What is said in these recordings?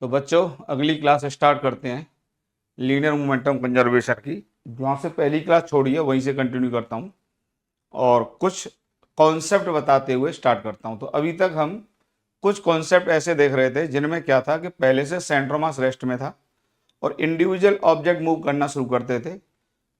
तो बच्चों अगली क्लास स्टार्ट करते हैं लीनियर मोमेंटम कंजर्वेशन की। जहाँ से पहली क्लास छोड़ी है वहीं से कंटिन्यू करता हूँ और कुछ कॉन्सेप्ट बताते हुए स्टार्ट करता हूँ। तो अभी तक हम कुछ कॉन्सेप्ट ऐसे देख रहे थे जिनमें क्या था कि पहले से सेंटर ऑफ मास रेस्ट में था और इंडिविजुअल ऑब्जेक्ट मूव करना शुरू करते थे,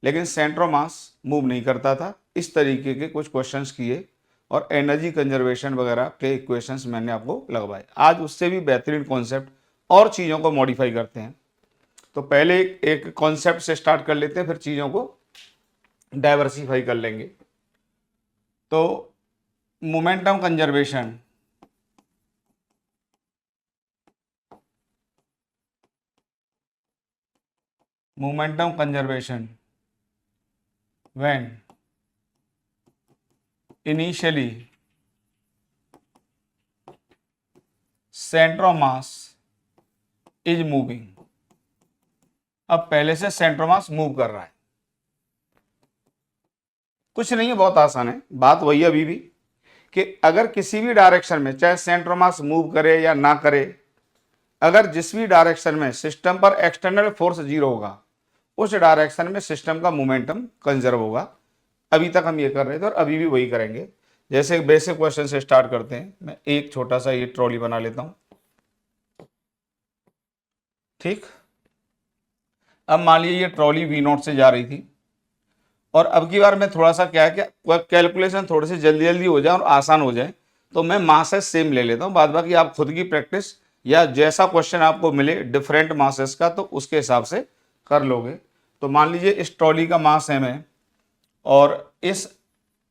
लेकिन सेंटर ऑफ मास मूव नहीं करता था। इस तरीके के कुछ क्वेश्चंस किए और एनर्जी कंजर्वेशन वगैरह के इक्वेशंस मैंने आपको लगवाए। आज उससे भी बेहतरीन कॉन्सेप्ट और चीज़ों को मॉडिफाई करते हैं। तो पहले एक कॉन्सेप्ट से स्टार्ट कर लेते हैं, फिर चीज़ों को डाइवर्सिफाई कर लेंगे। तो momentum conservation, momentum conservation when initially centre of mass is moving. अब पहले से सेंटर ऑफ मास मूव कर रहा है, कुछ नहीं है, बहुत आसान है। बात वही अभी भी कि अगर किसी भी डायरेक्शन में चाहे सेंटर ऑफ मास मूव करे या ना करे, अगर जिस भी डायरेक्शन में सिस्टम पर एक्सटर्नल फोर्स जीरो होगा उस डायरेक्शन में सिस्टम का मोमेंटम कंजर्व होगा। अभी तक हम ये कर रहे थे और अभी भी वही करेंगे। जैसे बेसिक क्वेश्चन से स्टार्ट करते हैं। मैं एक छोटा सा ये ट्रॉली बना लेता हूं, ठीक। अब मान लीजिए ये ट्रॉली वी नॉट से जा रही थी और अब की बार मैं थोड़ा सा क्या है कि कैलकुलेशन थोड़ी सी जल्दी जल्दी हो जाए और आसान हो जाए तो मैं मासेस सेम ले लेता हूँ। बाद बाकी आप खुद की प्रैक्टिस या जैसा क्वेश्चन आपको मिले डिफरेंट मासेस का तो उसके हिसाब से कर लोगे। तो मान लीजिए इस ट्रॉली का मास एम है और इस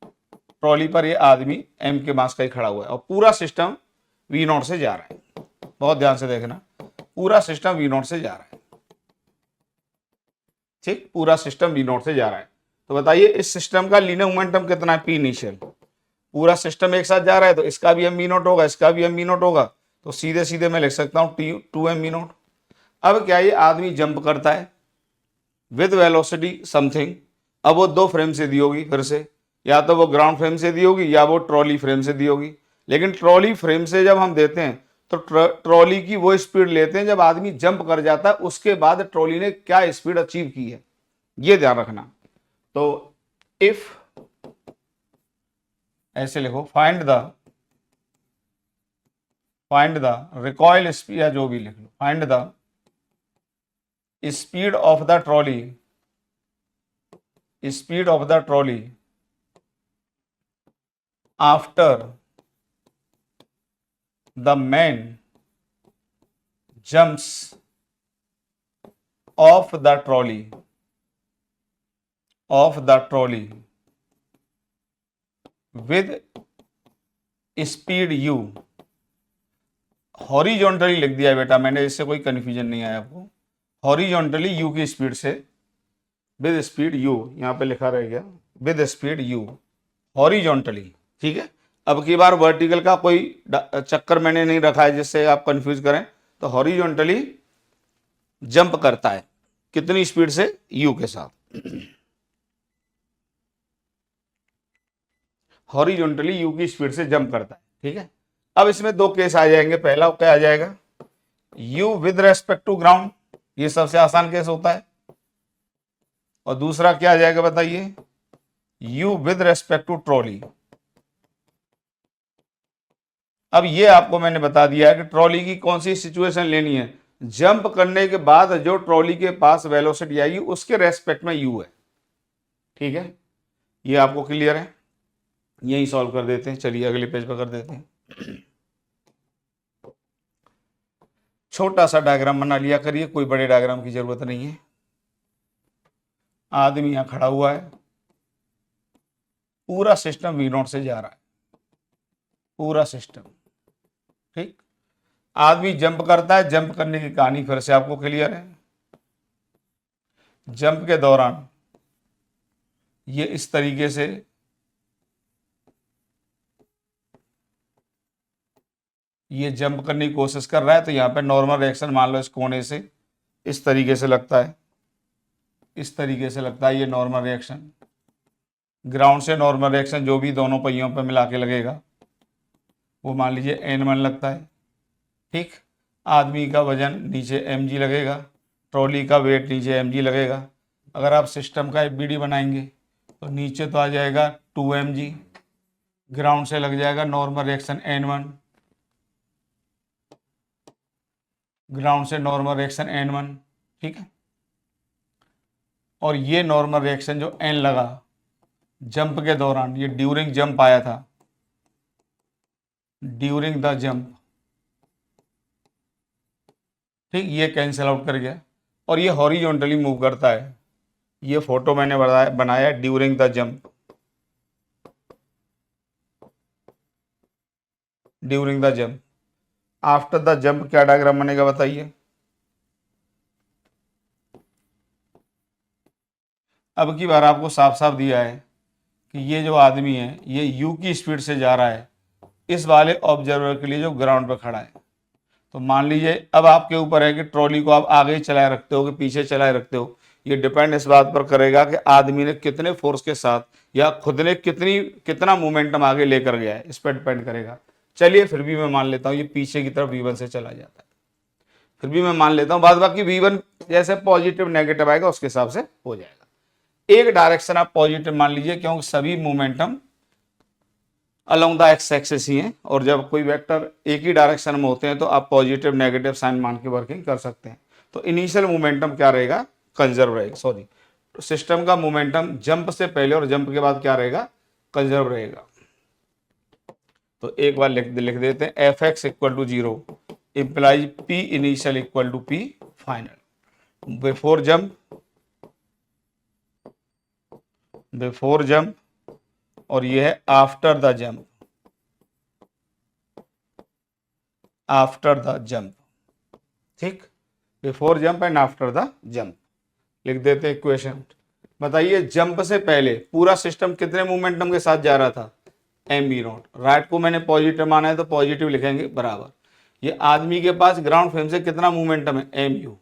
ट्रॉली पर ये आदमी एम के मास का ही खड़ा हुआ है और पूरा सिस्टम वी नॉट से जा रहा है। बहुत ध्यान से देखना, पूरा सिस्टम वी नॉट से जा रहा है, ठीक। पूरा सिस्टम वी नॉट से जा रहा है। तो बताइए इस सिस्टम का लीनियर मोमेंटम कितना है, पी इनिशियल। पूरा सिस्टम एक साथ जा रहा है तो इसका भी एम वी नॉट होगा, इसका भी एम वी नॉट होगा। तो सीधे सीधे मैं लिख सकता हूँ T two M we naught. अब क्या ये आदमी जंप करता है विद वेलोसिटी समथिंग। अब वो दो फ्रेम से दी होगी, फिर से या तो वो ग्राउंड फ्रेम से दी होगी या वो ट्रॉली फ्रेम से दी होगी। लेकिन ट्रॉली फ्रेम से जब हम देते हैं तो ट्रॉली की वो स्पीड लेते हैं जब आदमी जंप कर जाता है, उसके बाद ट्रॉली ने क्या स्पीड अचीव की है, ये ध्यान रखना। तो इफ ऐसे लिखो, फाइंड द रिकॉइल स्पीड, या जो भी लिख लो, find the speed of the trolley, speed of the trolley after the man jumps off the trolley with speed u. Horizontally लिख दिया बेटा मैंने, इससे कोई कंफ्यूजन नहीं आया आपको। हॉरिजॉन्टली यू की स्पीड से, विद स्पीड यू, यहां पे लिखा रह गया विद स्पीड यू, हॉरिजॉन्टली, ठीक है। अब की बार वर्टिकल का कोई चक्कर मैंने नहीं रखा है जिससे आप कंफ्यूज करें। तो हॉरिजॉन्टली जंप करता है कितनी स्पीड से, यू के साथ। हॉरिजॉन्टली यू की स्पीड से जंप करता है, ठीक है। अब इसमें दो केस आ जाएंगे। पहला क्या आ जाएगा, U with respect to ground, ये सबसे आसान केस होता है। और दूसरा क्या आ जाएगा बताइए, U with respect to trolley. अब ये आपको मैंने बता दिया है कि ट्रॉली की कौन सी सिचुएशन लेनी है। जंप करने के बाद जो ट्रॉली के पास वेलोसिटी आएगी उसके रेस्पेक्ट में यू है, ठीक है। ये आपको क्लियर है, यही सॉल्व कर देते हैं। चलिए अगले पेज पर कर देते हैं। छोटा सा डायग्राम बना लिया करिए, कोई बड़े डायग्राम की जरूरत नहीं है। आदमी यहां खड़ा हुआ है, पूरा सिस्टम वी नॉट से जा रहा है, पूरा सिस्टम, ठीक। आदमी जंप करता है, जंप करने की कहानी फिर से आपको क्लियर है। जंप के दौरान ये इस तरीके से ये जंप करने की कोशिश कर रहा है, तो यहाँ पे नॉर्मल रिएक्शन मान लो इस कोने से इस तरीके से लगता है, इस तरीके से लगता है ये नॉर्मल रिएक्शन। ग्राउंड से नॉर्मल रिएक्शन जो भी दोनों पहियों पर मिला के लगेगा वो मान लीजिए N1 लगता है, ठीक। आदमी का वजन नीचे mg लगेगा, ट्रॉली का वेट नीचे mg लगेगा। अगर आप सिस्टम का FBD बनाएंगे तो नीचे तो आ जाएगा 2 mg, ग्राउंड से लग जाएगा नॉर्मल रिएक्शन N1, ग्राउंड से नॉर्मल रिएक्शन N1, ठीक है। और ये नॉर्मल रिएक्शन जो N लगा जंप के दौरान, ये ड्यूरिंग जंप आया था, ड्यूरिंग द जंप, ठीक, ये कैंसिल आउट कर गया। और ये हॉरिजॉन्टली मूव करता है, ये फोटो मैंने बनाया during the jump, during the jump. After the jump क्या डायग्राम बनेगा बताइए। अब की बार आपको साफ साफ दिया है कि ये जो आदमी है ये u की स्पीड से जा रहा है इस वाले ऑब्जर्वर के लिए जो ग्राउंड पर खड़ा है। तो मान लीजिए अब आपके ऊपर है कि ट्रॉली को आप आगे ही चलाए रखते हो कि पीछे चलाए रखते हो। ये डिपेंड इस बात पर करेगा कि आदमी ने कितने फोर्स के साथ या खुद ने कितना मोमेंटम आगे लेकर गया है, इस पर डिपेंड करेगा। चलिए फिर भी मैं मान लेता हूँ ये पीछे की तरफ v1 से चला जाता है, फिर भी मैं मान लेता हूँ, बाद बाकी v1 जैसे पॉजिटिव नेगेटिव आएगा उसके हिसाब से हो जाएगा। एक डायरेक्शन आप पॉजिटिव मान लीजिए क्योंकि सभी momentum along the x axis ही हैं, और जब कोई वेक्टर एक ही डायरेक्शन में होते हैं तो आप पॉजिटिव नेगेटिव साइन मान के वर्किंग कर सकते हैं। तो इनिशियल मोमेंटम क्या रहेगा, कंजर्व रहेगा, सॉरी सिस्टम का मोमेंटम जंप से पहले और जंप के बाद क्या रहेगा, कंजर्व रहेगा। तो एक बार लिख देते हैं, F X equal to 0 implies P initial equal to P final. Before jump और ये है आफ्टर द जंप, ठीक, before jump and after the jump लिख देते इक्वेशन। बताइए जंप से पहले पूरा सिस्टम कितने मोमेंटम के साथ जा रहा था, mv0। राइट को मैंने पॉजिटिव माना है तो पॉजिटिव लिखेंगे बराबर, ये आदमी के पास ग्राउंड फ्रेम से कितना मोमेंटम है mu,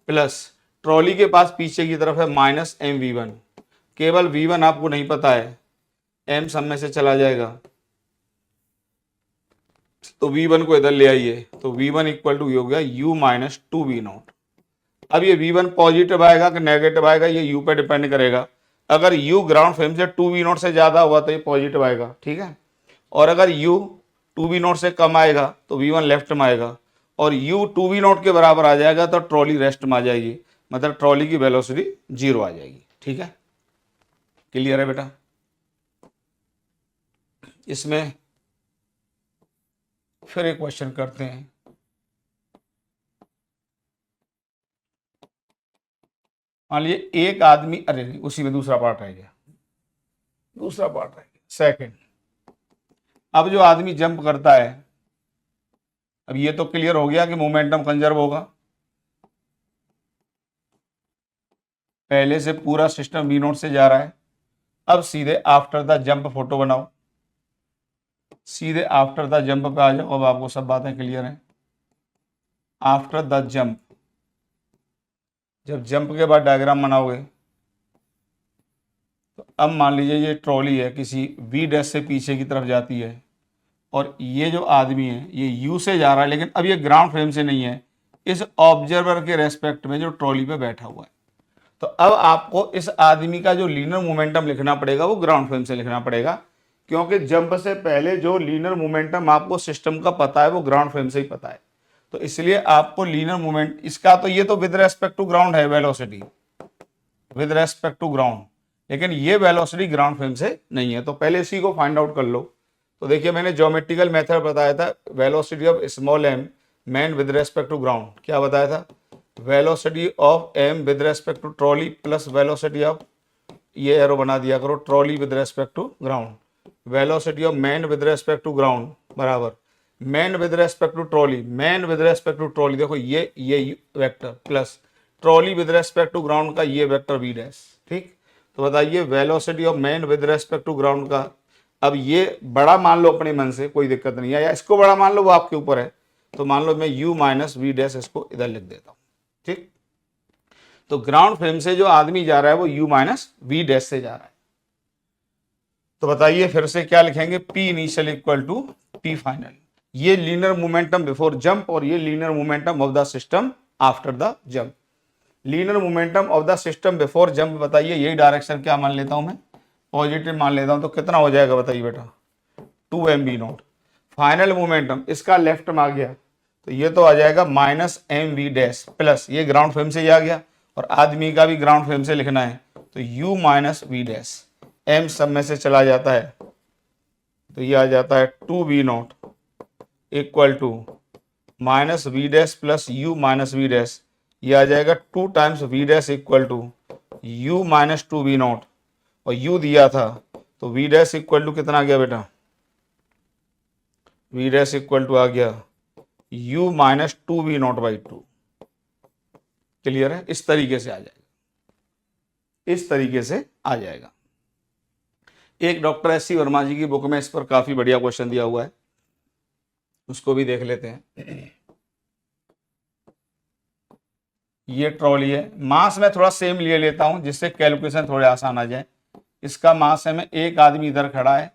प्लस ट्रॉली के पास पीछे की तरफ है माइनस mv1। केवल v1 आपको नहीं पता है, m सब में से चला जाएगा तो v1 को इधर ले आइए, तो v1 इक्वल टू हो गया u माइनस 2v0। अब ये v1 पॉजिटिव आएगा कि नेगेटिव आएगा ये u पे डिपेंड करेगा। अगर u ग्राउंड फ्रेम से 2v0 से ज्यादा हुआ तो ये पॉजिटिव आएगा, ठीक है। और अगर u 2v0 से कम आएगा तो v1 लेफ्ट में आएगा, और u 2v0 के बराबर आ जाएगा तो ट्रॉली रेस्ट में आ जाएगी, मतलब ट्रॉली की वेलोसिटी 0 आ जाएगी, ठीक है। क्लियर है बेटा। इसमें फिर एक क्वेश्चन करते हैं। मान लीजिए एक आदमी, अरे नहीं उसी में दूसरा पार्ट रह गया, सेकंड। अब जो आदमी जंप करता है, अब ये तो क्लियर हो गया कि मोमेंटम कंजर्व होगा, पहले से पूरा सिस्टम v0 से जा रहा है। अब सीधे आफ्टर द जंप फोटो बनाओ, सीधे आफ्टर द जंप पे आ जाओ। अब आपको सब बातें क्लियर हैं। आफ्टर द जंप, जब जंप के बाद डायग्राम बनाओगे तो अब मान लीजिए ये ट्रॉली है किसी v डैश से पीछे की तरफ जाती है, और ये जो आदमी है ये u से जा रहा है, लेकिन अब ये ग्राउंड फ्रेम से नहीं है, इस ऑब्जर्वर के रेस्पेक्ट में जो ट्रॉली पे बैठा हुआ है। तो अब आपको इस आदमी का जो लीनियर मोमेंटम लिखना पड़ेगा वो ग्राउंड फ्रेम से लिखना पड़ेगा, क्योंकि जंप से पहले जो लीनियर मोमेंटम आपको सिस्टम का पता है वो ग्राउंड फ्रेम से ही पता है। तो इसलिए आपको लीनियर मोमेंट इसका, तो ये तो विद रेस्पेक्ट टू ग्राउंड है velocity, with respect to ground, लेकिन ये वेलोसिटी ग्राउंड फ्रेम से नहीं है। तो पहले इसी को फाइंड आउट कर लो। तो देखिए मैंने ज्योमेट्रिकल मेथड बताया था, velocity of small m man with respect to ground, क्या बताया था, velocity of m with respect to trolley plus velocity of, ये एरो बना दिया करो, trolley with respect to ground, velocity of man with respect to ground बराबर man with respect to trolley, man with respect to trolley, देखो ये vector plus trolley with respect to ground का ये vector v dash, ठीक। तो बताइए velocity of man with respect to ground का, अब ये बड़ा मान लो अपने मन से, कोई दिक्कत नहीं है, या इसको बड़ा मान लो वो आपके ऊपर है। तो मान लो मैं u माइनस v डैश इसको इधर लिख देता हूँ, ठीक। तो ग्राउंड फ्रेम से जो आदमी जा रहा है वो u माइनस v डैश से जा रहा है। तो बताइए फिर से क्या लिखेंगे, p initial equal to p final. ये लीनियर मोमेंटम बिफोर जंप और ये linear momentum of the system after the jump. Linear momentum of the system before jump बताइए, यही डायरेक्शन क्या मान लेता हूं मैं, पॉजिटिव मान लेता हूं, तो कितना हो जाएगा बताइए बेटा, 2mv0। फाइनल मोमेंटम इसका लेफ्ट में आ गया तो ये तो आ जाएगा -mv डैश प्लस, ये ग्राउंड फ्रेम से ही आ गया और आदमी का भी ग्राउंड फ्रेम से लिखना है तो u minus V dash, m सब में से चला जाता है तो ये आ जाता है 2v0 equal to minus V dash plus u minus V dash, ये आ जाएगा 2 times V dash equal to u minus 2v0 और u दिया था तो वी डैश इक्वल टू कितना आ गया बेटा, वी डैश इक्वल टू आ गया u माइनस 2v0/2। क्लियर है, इस तरीके से आ जाएगा, इस तरीके से आ जाएगा। एक डॉक्टर एस.सी. वर्मा जी की बुक में इस पर काफी बढ़िया क्वेश्चन दिया हुआ है, उसको भी देख लेते हैं। ये ट्रॉली है, मास में थोड़ा सेम ले लेता हूं जिससे कैलकुलेशन थोड़े आसान आ जाए। इसका मास है में एक आदमी इधर खड़ा है,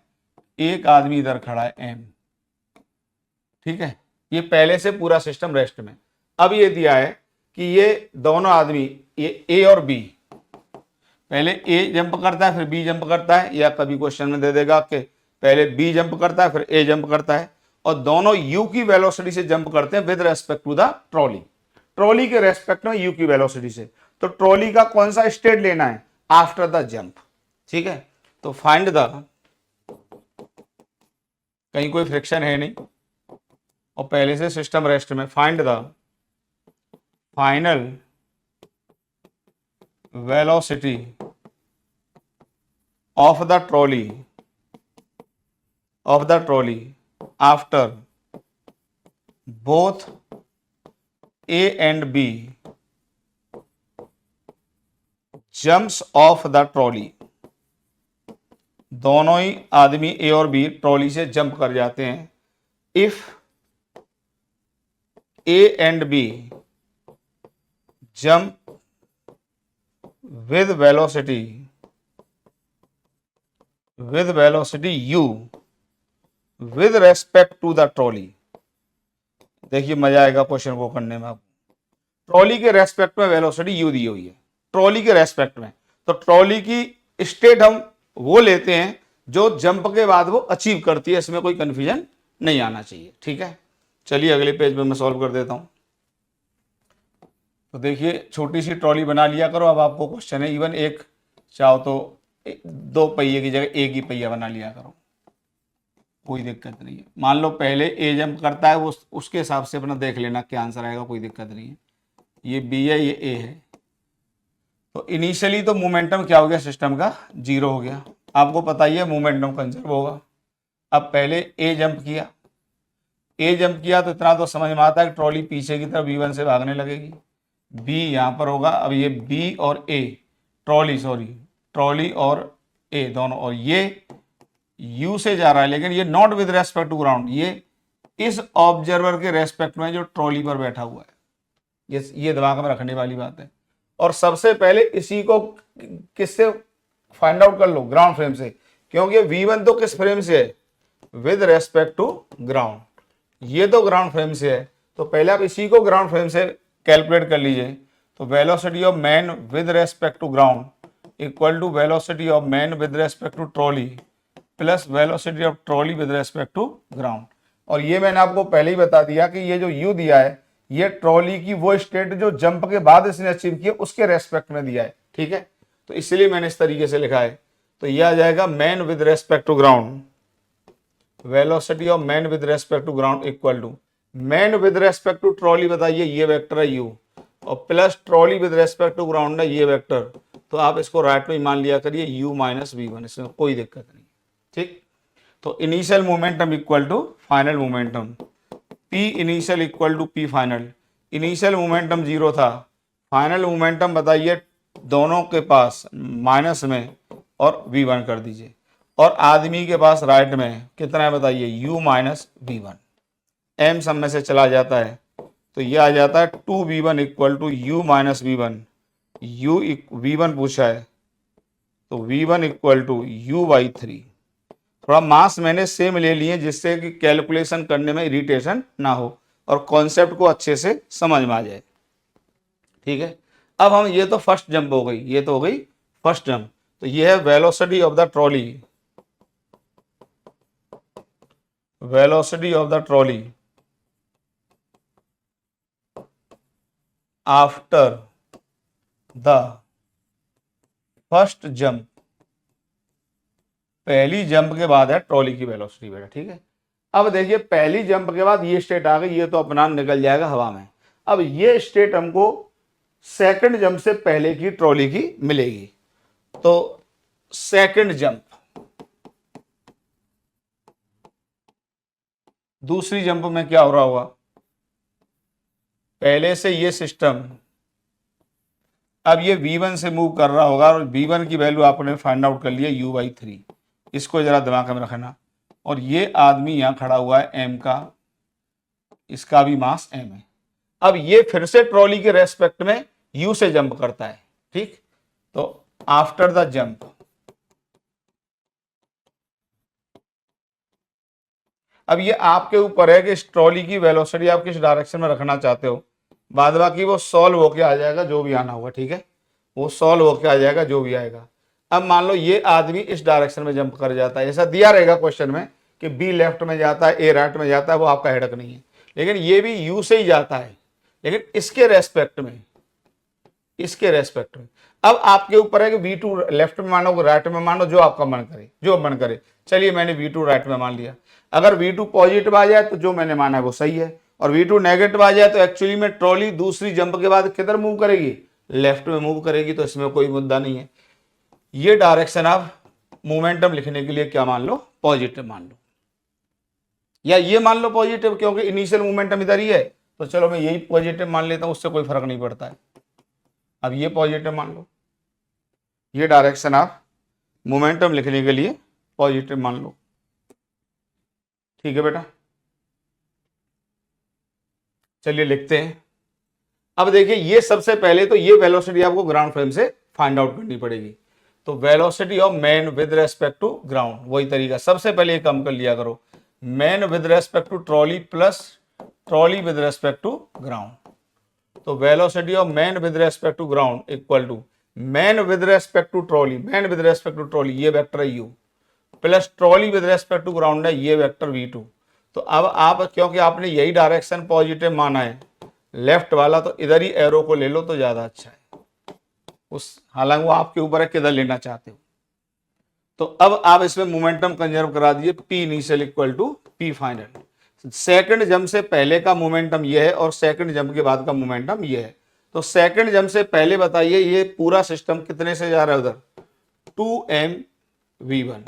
एक आदमी इधर खड़ा है m, ठीक है, ये पहले से पूरा सिस्टम रेस्ट में। अब ये दिया है कि ये दोनों आदमी, ये a और b, पहले a जंप करता है फिर b जंप करता है, या कभी क्वेश्चन में दे देगा कि पहले b जंप करता है फिर a जंप करता है, और दोनों u की वेलोसिटी से जंप करते हैं with respect to the trolley, trolley के रेस्पेक्ट में u की वेलोसिटी से। तो ट्रॉली का कौन सा स्टेट लेना है, आफ्टर द जंप, ठीक है। तो फाइंड द, कहीं कोई फ्रिक्शन है नहीं और पहले से सिस्टम रेस्ट में, find the final velocity of the trolley after both A and B jumps off the trolley, दोनों ही आदमी A और B ट्रॉली से जंप कर जाते हैं। If A and B jump with velocity u with respect to the trolley। देखिए मजा आएगा क्वेश्चन को करने में आपको। ट्रॉली के रेस्पेक्ट में वेलोसिटी u दी हुई है, ट्रॉली के रेस्पेक्ट में, तो ट्रॉली की स्टेट हम वो लेते हैं जो जंप के बाद वो अचीव करती है, इसमें कोई कंफ्यूजन नहीं आना चाहिए, ठीक है। चलिए अगले पेज पे मैं सॉल्व कर देता हूं। तो देखिए छोटी सी ट्रॉली बना लिया करो। अब आपको क्वेश्चन है, इवन एक चाहो तो 2 पहिए की जगह एक ही पहिया बना लिया करो, कोई दिक्कत नहीं है। मान लो पहले ए जंप करता है, वो उसके हिसाब से अपना देख लेना क्या आंसर आएगा, कोई दिक्कत नहीं है। ये बी है, ये ए है, तो इनिशियली तो मोमेंटम क्या हो गया सिस्टम का, 0 हो गया। आपको पता ही है मोमेंटम कंजर्व होगा। अब पहले ए जंप किया तो इतना तो समझ में आता है कि ट्रॉली पीछे की तरफ v1 से भागने लगेगी, बी यहाँ पर होगा। अब ये बी और ए, ट्रॉली और ए दोनों, और ये यू से जा रहा है लेकिन ये not with respect to ground, ये इस ऑब्जर्वर के रेस्पेक्ट में जो ट्रॉली पर बैठा हुआ है। ये दिमाग में रखने वाली बात है। और सबसे पहले इसी को किससे फाइंड आउट कर लो, ग्राउंड फ्रेम से, क्योंकि v1 तो किस फ्रेम से है, विद रेस्पेक्ट टू ग्राउंड, ये तो ग्राउंड फ्रेम से है। तो पहले आप इसी को ग्राउंड फ्रेम से कैलकुलेट कर लीजिए। तो velocity of man with respect to ground equal to velocity of man with respect to trolley plus velocity of trolley with respect to ground. और ये मैंने आपको पहले ही बता दिया कि ये जो u दिया है ये ट्रॉली की वो स्टेट जो जंप के बाद इसने अचीव किया उसके रेस्पेक्ट में दिया है, ठीक है। तो इसलिए मैंने इस तरीके से लिखा है। तो ये आ जाएगा man with respect to ground, velocity of man with respect to ground equal to man with respect to trolley, बताइए ये वेक्टर है u, और plus trolley with respect to ground है ये वेक्टर। तो आप इसको राइट में मान लिया करिए u माइनस v1, इसमें कोई दिक्कत नहीं, ठीक। तो initial momentum equal to final momentum, P initial equal to P final. Initial momentum 0 था, फाइनल मोमेंटम बताइए दोनों के पास माइनस में और v1 कर दीजिए, और आदमी के पास राइट में कितना है बताइए, u माइनस v1, m सब में से चला जाता है तो ये आ जाता है 2v1 equal to u minus v1, v1 पूछा है तो v1 इक्वल टू u/3, थोड़ा मास मैंने सेम ले लिए जिससे कि कैलकुलेशन करने में इरिटेशन ना हो और कॉन्सेप्ट को अच्छे से समझ में आ जाए। ठीक है, अब हम, ये तो फर्स्ट जंप हो गई, ये तो हो गई फर्स्ट जंप। तो ये है velocity of the trolley, velocity of the trolley after the first jump, पहली जंप के बाद है ट्रॉली की वेलोसिटी बेटा। ठीक है, अब देखिए पहली जंप के बाद ये स्टेट आ गई, ये तो अपना निकल जाएगा हवा में। अब ये स्टेट हमको सेकंड जंप से पहले की ट्रॉली की मिलेगी। तो सेकंड जंप, दूसरी जंप में क्या हो रहा होगा, पहले से ये सिस्टम अब ये v1 से मूव कर रहा होगा और v1 की वैल्यू आपने फाइंड आउट कर लिया u/3, इसको जरा दिमाग में रखना। और ये आदमी यहां खड़ा हुआ है m का, इसका भी मास m है। अब ये फिर से ट्रॉली के रेस्पेक्ट में u से जंप करता है। ठीक, तो आफ्टर द जंप, अब ये आपके ऊपर है कि इस ट्रॉली की वेलोसिटी आप किस डायरेक्शन में रखना चाहते हो। बाद बाकी वो सॉल्व होके आ जाएगा जो भी आना होगा। ठीक है, वो सॉल्व होके आ जाएगा जो भी आएगा। अब मान लो ये आदमी इस डायरेक्शन में जंप कर जाता है, ऐसा दिया रहेगा क्वेश्चन में कि बी लेफ्ट में जाता है, ए राइट में जाता है, वो आपका हेडक नहीं है, लेकिन ये भी यू से ही जाता है, लेकिन इसके रेस्पेक्ट में, इसके रेस्पेक्ट में। अब आपके ऊपर है कि V2 लेफ्ट में मानो, राइट में मानो, जो आपका मन करे, जो मन करे। चलिए मैंने V2 राइट में मान लिया। अगर V2 पॉजिटिव आ जाए तो जो मैंने माना है वो सही है, और V2 नेगेटिव आ जाए तो एक्चुअली में ट्रॉली दूसरी जंप के बाद किधर मूव करेगी, लेफ्ट में मूव करेगी, तो इसमें कोई मुद्दा नहीं है। ये डायरेक्शन आप मोमेंटम लिखने के लिए क्या मान लो, पॉजिटिव मान लो, या ये मान लो पॉजिटिव, क्योंकि इनिशियल मोमेंटम इधर ही है, तो चलो मैं यही पॉजिटिव मान लेता हूं, उससे कोई फर्क नहीं पड़ता है। अब ये पॉजिटिव मान लो, ये डायरेक्शन आप मोमेंटम लिखने के लिए पॉजिटिव मान लो। ठीक है बेटा, चलिए लिखते हैं। अब देखिए ये सबसे पहले तो ये वेलोसिटी आपको ग्राउंड फ्रेम से फाइंड आउट करनी पड़ेगी। तो velocity of man with respect to ground, वही तरीका, सबसे पहले ये कम कर लिया करो, man with respect to trolley plus trolley with respect to ground. तो velocity of man with respect to ground equal to man with respect to trolley, man with respect to trolley ये वेक्टर है u, plus trolley with respect to ground है ये vector v2। तो अब आप, क्योंकि आपने यही डायरेक्शन पॉजिटिव माना है लेफ्ट वाला, तो इधर ही एरो को ले लो तो ज्यादा अच्छा है। उस, हालांकि वो आपके ऊपर है किधर लेना चाहते हो। तो अब आप इसमें मोमेंटम कंजर्व करा दिए, p initial equal to p final. Second jump से पहले का मोमेंटम ये है और सेकंड जंप के बाद का मोमेंटम ये है। तो सेकंड जंप से पहले बताइए ये पूरा सिस्टम कितने से जा रहा है उधर, 2mv1,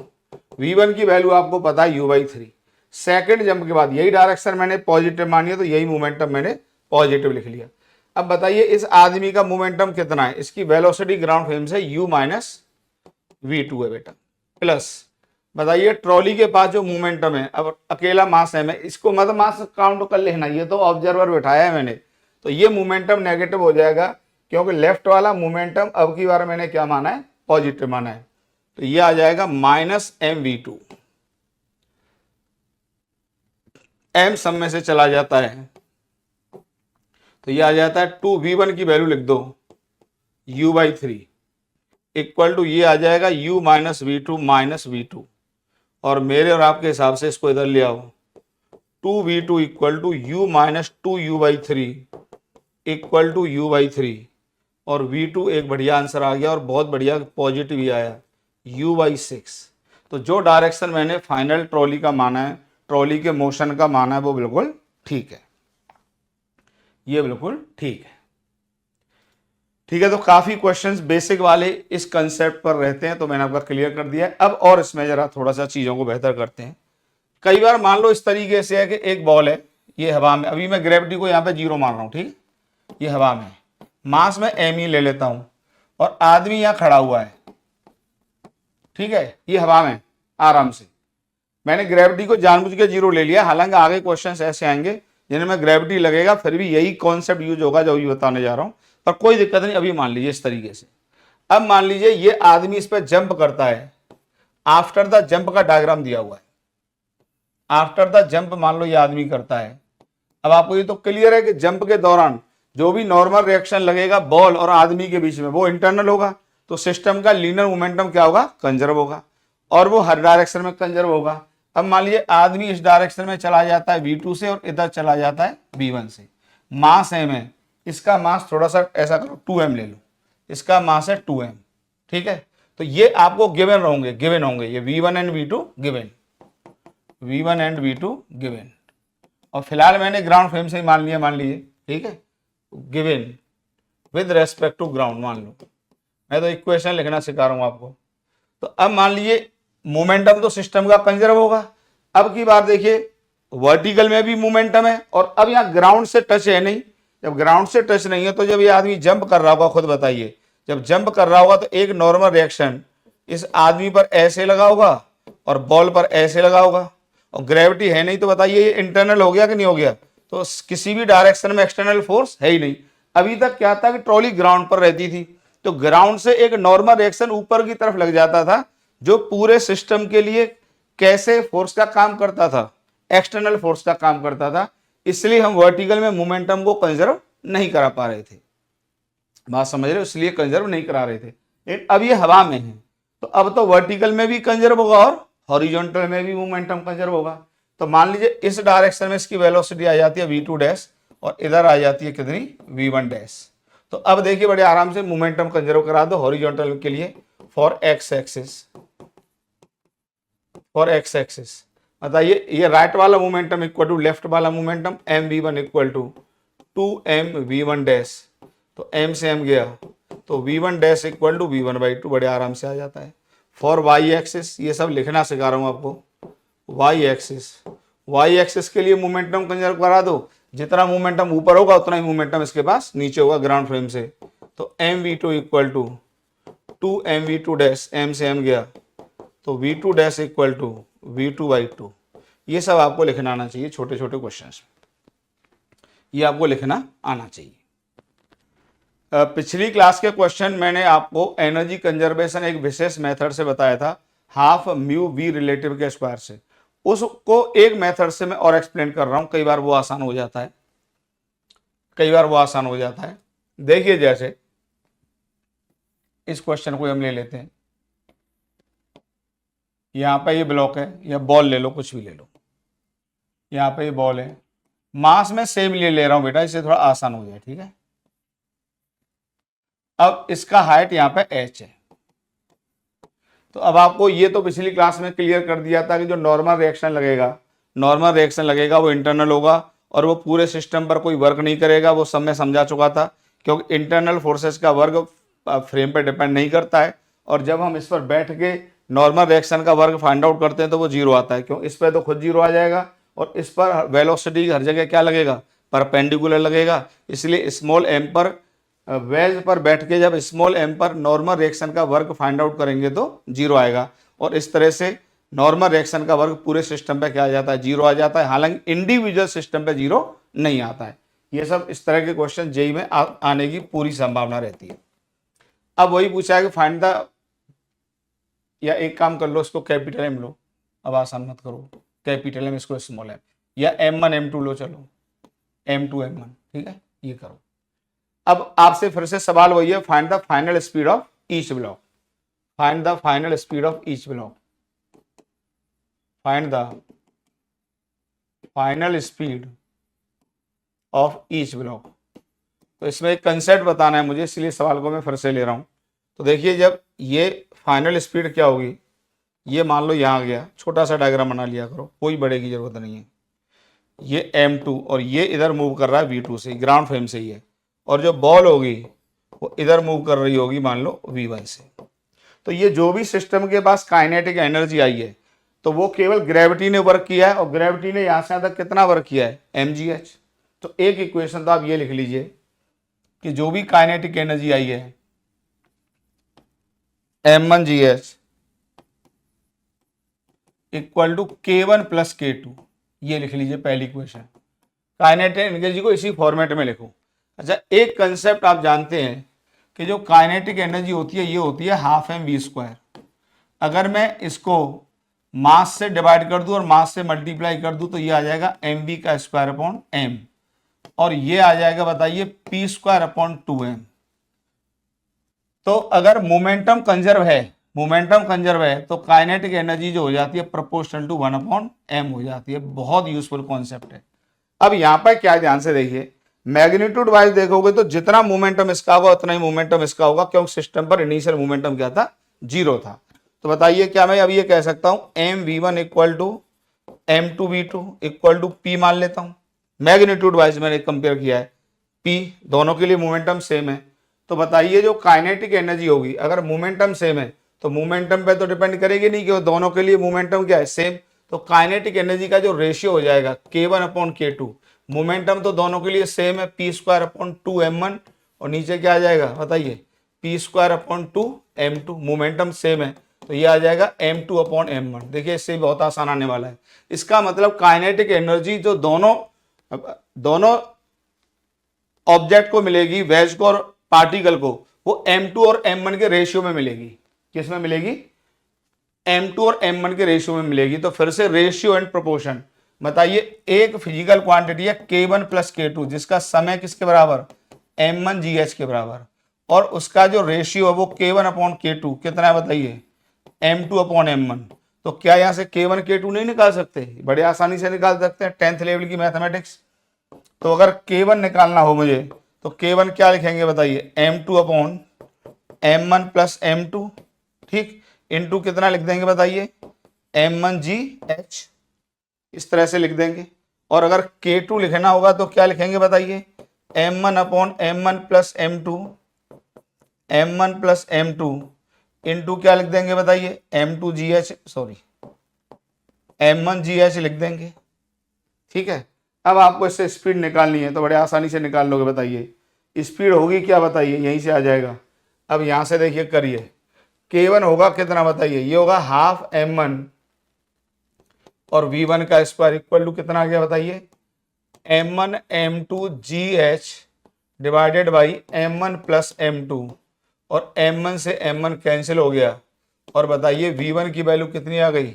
v1 की वैल्यू आपको पता है u/3। सेकंड जंप के बाद यही डायरेक्शन मैंने पॉजिटिव मानी है, तो यही मोमेंटम मैंने पॉजिटिव लिख लिया। अब बताइए इस आदमी का मोमेंटम कितना है, इसकी वेलोसिटी ग्राउंड फ्रेम से u-v2 है बेटा, प्लस बताइए ट्रॉली के पास जो मोमेंटम है, अब अकेला मास है, मैं इसको मतलब मास काउंट कर लेना, ये तो ऑब्जर्वर बैठाया है मैंने, तो ये मोमेंटम नेगेटिव हो जाएगा, क्योंकि लेफ्ट वाला मोमेंटम अब की बार मैंने क्या माना है, पॉजिटिव माना है। तो ये आ जाएगा -mv2, m सब में से चला जाता है, तो ये आ जाता है 2v1 की वैल्यू लिख दो u/3 इक्वल टू ये आ जाएगा u-v2 और मेरे और आपके हिसाब से इसको इधर ले आओ, 2v2 equal to u-2u/3 equal to u/3 और v2 एक बढ़िया आंसर आ गया और बहुत बढ़िया पॉजिटिव ही आया u/6। तो जो डायरेक्शन मैंने फाइनल ट्रॉली का माना है, ट्रॉली के मोशन का माना है, वो बिल्कुल ठीक है, ये बिल्कुल ठीक है। ठीक है, तो काफी क्वेश्चंस बेसिक वाले इस कंसेप्ट पर रहते हैं, तो मैंने आपका क्लियर कर दिया है। अब और इसमें जरा थोड़ा सा चीजों को बेहतर करते हैं। कई बार मान लो इस तरीके से है कि एक बॉल है, ये हवा में, अभी मैं ग्रेविटी को यहाँ पे 0 मान रहा हूँ, ठीक, ये हवा में, मास में m ले लेता हूं और आदमी यहाँ खड़ा हुआ है, ठीक है, ये हवा में आराम से, मैंने ग्रेविटी को जानबूझ के 0 ले लिया। हालांकि आगे क्वेश्चंस ऐसे आएंगे जिनमें ग्रेविटी लगेगा, फिर भी यही कॉन्सेप्ट यूज होगा जो भी बताने जा रहा हूं, पर कोई दिक्कत नहीं। अभी मान लीजिए इस तरीके से, अब मान लीजिए ये आदमी इस पर जंप करता है, आफ्टर द जंप का डायग्राम दिया हुआ है। आफ्टर द जंप मान लो ये आदमी करता है। अब आपको ये तो क्लियर है कि जंप के दौरान जो भी नॉर्मल रिएक्शन लगेगा बॉल और आदमी के बीच में वो इंटरनल होगा, तो सिस्टम का लीनियर मोमेंटम क्या होगा, कंजर्व होगा, और वो हर डायरेक्शन में कंजर्व होगा। अब मान लीजिए आदमी इस डायरेक्शन में चला जाता है V2 से और इधर चला जाता है V1 से, मास m है, इसका मास थोड़ा सा ऐसा करो 2m ले लो, इसका मास है 2m, ठीक है। तो ये आपको गिवन होंगे ये V1 and V2 given, V1 and V2 given. और फिलहाल मैंने ग्राउंड फ्रेम से ही मान लीजिए, ठीक है, given with respect to ground मान लो। मैं तो इक्वेशन लिखना सिखा रहा हूं आपको। तो अब मान लीजिए मोमेंटम तो सिस्टम का कंजर्व होगा। अब की बात देखिए, वर्टिकल में भी मोमेंटम है और अब यहाँ ग्राउंड से टच है नहीं। जब ग्राउंड से टच नहीं है तो जब ये आदमी जंप कर रहा होगा, खुद बताइए, जब जंप कर रहा होगा तो एक नॉर्मल रिएक्शन इस आदमी पर ऐसे लगा होगा और बॉल पर ऐसे लगा होगा, और ग्रेविटी है नहीं, तो बताइए ये इंटरनल हो गया कि नहीं हो गया। तो किसी भी डायरेक्शन में एक्सटर्नल फोर्स है ही नहीं। अभी तक क्या था कि ट्रॉली ग्राउंड पर रहती थी, तो ग्राउंड से एक नॉर्मल रिएक्शन ऊपर की तरफ लग जाता था, जो पूरे सिस्टम के लिए कैसे फोर्स का काम करता था, एक्सटर्नल फोर्स का काम करता था। इसलिए हम वर्टिकल में मोमेंटम को कंजर्व नहीं करा पा रहे थे, बात समझ रहे हो, इसलिए कंजर्व नहीं करा रहे थे। लेकिन अब ये हवा में है, तो अब तो वर्टिकल में भी कंजर्व होगा और हॉरिजॉन्टल में भी मोमेंटम कंजर्व होगा। तो मान लीजिए इस डायरेक्शन में इसकी वेलोसिटी आ जाती है v2 डैश और इधर आ जाती है कितनी, v1 डैश। तो अब देखिए बड़े आराम से मोमेंटम कंजर्व करा दो हॉरिजॉन्टल के लिए फॉर एक्स एक्सिस। बताइए ये राइट वाला मोमेंटम इक्वल टू लेफ्ट वाला momentum mv1 equal to 2mv1 dash, तो m से m गया तो v1 dash equal to v1/2 बड़े आराम से आ जाता है। फॉर वाई एक्सिस, ये सब लिखना सिखा रहा हूं आपको, वाई एक्सिस के लिए मोमेंटम कंजर्व करा दो, जितना मोमेंटम ऊपर होगा उतना ही मोमेंटम इसके पास नीचे होगा ग्राउंड फ्रेम से। तो mv2 equal to 2mv2 dash, m से m गया तो v2 dash equal to v2/2। ये सब आपको लिखना आना चाहिए, छोटे छोटे क्वेश्चंस ये आपको लिखना आना चाहिए। पिछली क्लास के क्वेश्चन मैंने आपको एनर्जी कंजर्वेशन एक विशेष मेथड से बताया था, हाफ म्यू वी रिलेटिव के स्क्वायर से। उसको एक मेथड से मैं और एक्सप्लेन कर रहा हूं, कई बार वो आसान हो जाता है, देखिए जैसे इस क्वेश्चन को हम ले लेते हैं, यहां पे ये ब्लॉक है या बॉल ले लो, कुछ भी ले लो, यहां पे ये बॉल है, मास में सेम ले रहा हूं बेटा, इससे थोड़ा आसान हो जाए, ठीक है। अब इसका हाइट यहाँ पे h है, तो अब आपको ये तो पिछली क्लास में क्लियर कर दिया था कि जो नॉर्मल रिएक्शन लगेगा वो इंटरनल होगा और वो पूरे सिस्टम पर कोई वर्क नहीं करेगा, वो सब मैं समझा चुका था, क्योंकि इंटरनल फोर्सेस का वर्क फ्रेम पर डिपेंड नहीं करता है, और जब हम इस पर बैठ के नॉर्मल रिएक्शन का वर्क फाइंड आउट करते हैं तो वो जीरो आता है, क्यों, इस पर तो खुद जीरो आ जाएगा और इस पर वेलोसिटी हर जगह क्या लगेगा, परपेंडिकुलर लगेगा। इसलिए स्मॉल m पर वेज पर बैठ के जब स्मॉल m पर नॉर्मल रिएक्शन का वर्क फाइंड आउट करेंगे तो जीरो आएगा, और इस तरह से नॉर्मल रिएक्शन का वर्क पूरे सिस्टम पे क्या आ जाता है, जीरो आ जाता है, हालांकि इंडिविजुअल सिस्टम पे जीरो नहीं आता है। ये सब इस तरह के क्वेश्चन जेईई में आने की पूरी संभावना रहती है। अब वही पूछा है कि फाइंड द, या एक काम कर लो, इसको कैपिटल M लो, अब आसान मत करो, कैपिटल M इसको स्मॉल m, या m1 m2 लो, चलो m2 m1, ठीक है, ये करो। अब आपसे फिर से सवाल वही है, find the final speed of each block, find the final speed of each block, find the final speed of each block. तो इसमें एक कंसेप्ट बताना है मुझे, इसलिए सवाल को मैं फिर से ले रहा हूं। तो देखिए जब ये फाइनल स्पीड क्या होगी, ये मान लो यहाँ गया, छोटा सा डायग्राम बना लिया करो, कोई बड़े की जरूरत नहीं है। ये m2 और ये इधर मूव कर रहा है v2 से, ग्राउंड फ्रेम से ही है, और जो बॉल होगी वो इधर मूव कर रही होगी मान लो v1 से। तो ये जो भी सिस्टम के पास काइनेटिक एनर्जी आई है तो वो केवल ग्रेविटी ने वर्क किया है, और ग्रेविटी ने यहाँ से यहाँ तक कितना वर्क किया है, mgh। तो एक इक्वेशन तो आप ये लिख लीजिए कि जो भी काइनेटिक एनर्जी आई है m1gh equal to k1 plus k2, ये लिख लीजिए पहली इक्वेशन। काइनेटिक एनर्जी को इसी फॉर्मेट में लिखो। अच्छा, एक कंसेप्ट आप जानते हैं कि जो काइनेटिक एनर्जी होती है ये होती है हाफ m v स्क्वायर। अगर मैं इसको मास से डिवाइड कर दूं और मास से मल्टीप्लाई कर दूं तो ये आ जाएगा mv का स्क्वायर अपॉन m, और ये आ जाएगा बताइए p स्क्वायर अपॉन 2m। तो अगर मोमेंटम कंजर्व है तो काइनेटिक एनर्जी जो हो जाती है प्रोपोर्शनल टू 1 अपॉन m हो जाती है। बहुत यूजफुल कॉन्सेप्ट है। अब यहां पर क्या, ध्यान से देखिए, मैग्नीट्यूड वाइज देखोगे तो जितना मोमेंटम इसका होगा उतना ही मोमेंटम इसका होगा, क्योंकि सिस्टम पर इनिशियल मोमेंटम क्या था, 0 था। तो बताइए क्या मैं अब ये कह सकता हूं mv1 equal to m2v2 equal to p मान लेता हूं। मैग्नीट्यूड वाइज मैंने कंपेयर किया है, p दोनों के लिए मोमेंटम सेम है। तो बताइए जो काइनेटिक एनर्जी होगी, अगर मोमेंटम सेम है तो मोमेंटम पे तो डिपेंड करेगी नहीं कि वो दोनों के लिए मोमेंटम क्या है, सेम। तो काइनेटिक एनर्जी का जो रेशियो हो जाएगा k1 अपॉन k2, मोमेंटम तो दोनों के लिए सेम है, p स्क्वायर अपॉन 2m1, और नीचे क्या आ जाएगा बताइए, p square upon 2m2, momentum same है तो ये आ जाएगा m2 अपॉन m1। देखिए इससे बहुत आसान आने वाला है। इसका मतलब काइनेटिक एनर्जी जो दोनों ऑब्जेक्ट को मिलेगी, वेज को और पार्टिकल को, वो m2 और m1 के रेशियो में मिलेगी। किस में मिलेगी, m2 और m1 के रेशियो में मिलेगी। तो फिर से रेशियो एंड प्रोपोर्शन, बताइए एक फिजिकल क्वांटिटी है k1 प्लस k2 जिसका समय किसके बराबर, m1 gh के बराबर, और उसका जो रेशियो है वो k1 अपॉन k2 कितना है बताइए, m2 अपॉन m1। तो क्या यहां से k1 k2 नहीं निकाल सकते, बड़े आसानी से निकाल सकते हैं, 10th लेवल की मैथमेटिक्स। तो अगर k1 निकालना हो मुझे तो k1 क्या लिखेंगे बताइए, m2 upon m1 plus m2, ठीक, इनटू कितना लिख देंगे बताइए, m1 gh, इस तरह से लिख देंगे। और अगर k2 लिखना होगा तो क्या लिखेंगे बताइए, m1 upon m1 plus m2 into क्या लिख देंगे बताइए, m1 gh लिख देंगे। ठीक है, अब आपको इससे स्पीड निकालनी है तो बड़े आसानी से निकाल लोगे। बताइए स्पीड होगी क्या बताइए, यहीं से आ जाएगा। अब यहां से देखिए करिए, k1 होगा कितना बताइए, ये होगा हाफ m1 और v1 का स्क्वायर इक्वल टू कितना आ गया बताइए, m1 m2 gh divided by m1 plus m2, और m1 से m1 कैंसिल हो गया, और बताइए v1 की वैल्यू कितनी आ गई,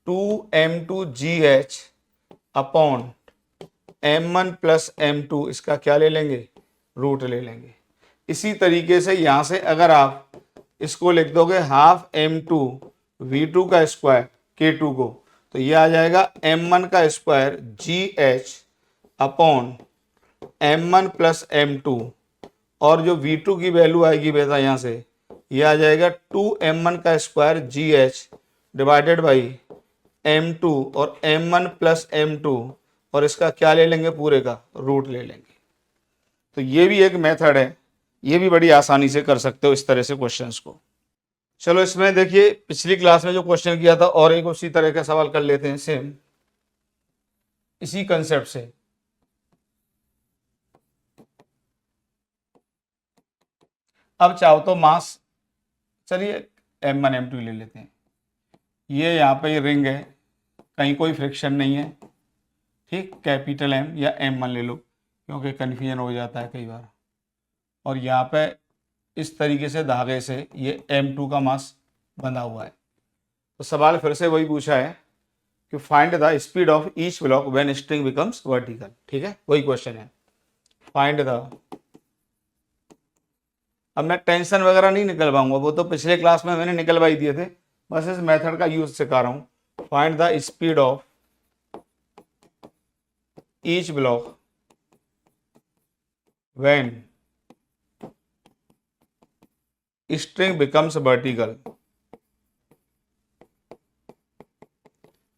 2m2 gh upon m1 plus m2, इसका क्या ले लेंगे, रूट ले लेंगे। इसी तरीके से यहां से अगर आप इसको लिख दोगे हाफ m2 v2 का स्क्वायर k2 को, तो ये आ जाएगा m1 का square gh upon m1 plus m2, और जो v2 की वैल्यू आएगी बेटा यहां से, ये आ जाएगा 2m1 का square gh divided by m2 और m1 प्लस m2, और इसका क्या ले लेंगे, पूरे का रूट ले लेंगे। तो ये भी एक मेथड है, ये भी बड़ी आसानी से कर सकते हो इस तरह से क्वेश्चंस को। चलो इसमें देखिए पिछली क्लास में जो क्वेश्चन किया था और एक उसी तरह का सवाल कर लेते हैं, सेम इसी कंसेप्ट से। अब चाहो तो मास, चलिए m1 m2 ले लेते हैं। ये यहाँ पे ये रिंग है, कहीं कोई फ्रिक्शन नहीं है, ठीक, कैपिटल M या m1 ले लो क्योंकि कन्फ्यूजन हो जाता है कई बार। और यहाँ पे इस तरीके से धागे से ये m2 का मास बंधा हुआ है। तो सवाल फिर से वही पूछा है कि find the speed of each block when string becomes vertical. ठीक है, वही क्वेश्चन है, फाइंड द। अब मैं टेंशन वगैरह नहीं निकलवाऊंगा, वो तो पिछले क्लास में मैंने निकलवाई दिए थे, बस इस मेथड का यूज सिखा रहा हूं। Find the speed of each block when string becomes vertical.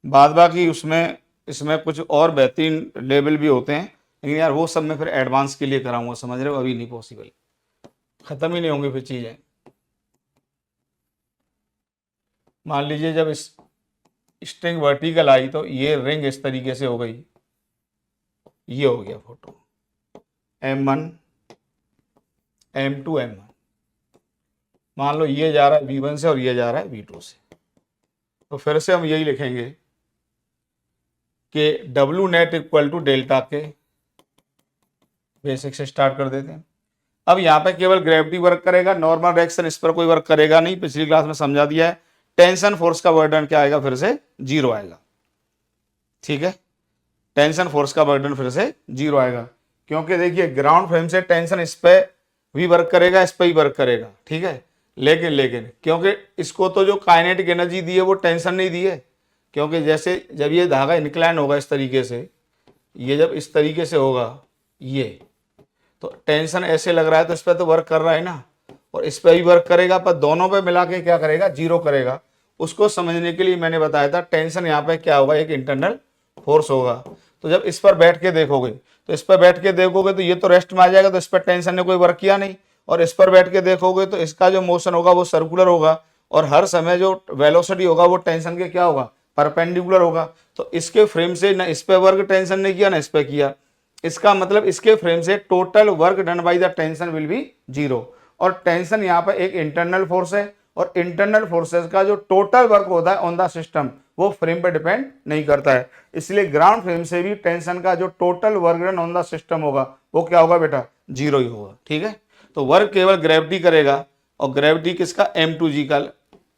बाद बाकी उसमें इसमें कुछ और बेहतरीन लेवल भी होते हैं, लेकिन यार वो सब मैं फिर एडवांस के लिए कराऊंगा, समझ रहे हो, अभी नहीं पॉसिबल, खत्म ही नहीं होंगी फिर चीजें। मान लीजिए जब इस स्ट्रिंग वर्टिकल आई तो ये रिंग इस तरीके से हो गई, ये हो गया फोटो m1 m2 m1। मान लो ये जा रहा है v1 से और ये जा रहा है v2 से, तो फिर से हम यही लिखेंगे कि W net equal to delta K, basic से स्टार्ट कर देते हैं। अब यहाँ पे केवल ग्रेविटी वर्क करेगा, नॉर्मल रिएक्शन इस पर कोई वर्क करेगा नहीं, पिछली क्लास में समझा दिया है। टेंशन फोर्स का बर्डन क्या आएगा, फिर से 0 आएगा। ठीक है, टेंशन फोर्स का बर्डन फिर से 0 आएगा, क्योंकि देखिए ग्राउंड फ्रेम से टेंशन इस पे भी वर्क करेगा, इस पे ही वर्क करेगा। ठीक है, लेकिन क्योंकि इसको तो जो काइनेटिक एनर्जी दी है वो टेंशन नहीं दी है, क्योंकि जैसे जब ये धागा इंक्लाइन होगा इस तरीके से, ये जब इस तरीके से होगा ये, तो टेंशन ऐसे लग रहा है तो इस पर तो वर्क कर रहा है ना, और इस पर भी वर्क करेगा, पर दोनों पे मिला के क्या करेगा, 0 करेगा। उसको समझने के लिए मैंने बताया था टेंशन यहाँ पे क्या होगा, एक इंटरनल फोर्स होगा। तो जब इस पर बैठ के देखोगे, तो इस पर बैठ के देखोगे तो ये तो रेस्ट में आ जाएगा, तो इस पर टेंशन ने कोई वर्क किया नहीं। और इस पर बैठ के देखोगे तो इसका जो मोशन होगा वो सर्कुलर होगा, और हर समय जो वेलोसिटी होगा वो टेंशन के क्या होगा, परपेंडिकुलर होगा। तो इसके फ्रेम से ना इस पे वर्क टेंशन ने किया ना इस पे किया, इसका मतलब इसके फ्रेम से total work done by the tension will be 0। और टेंशन यहाँ पर एक इंटरनल फोर्स है, और इंटरनल फोर्सेस का जो टोटल वर्क होता है ऑन द सिस्टम वो फ्रेम पर डिपेंड नहीं करता है। इसलिए ग्राउंड फ्रेम से भी टेंशन का जो total work done on the system होगा वो क्या होगा बेटा, 0 ही होगा। ठीक है, तो वर्क केवल ग्रेविटी करेगा, और ग्रेविटी किसका, m2g का,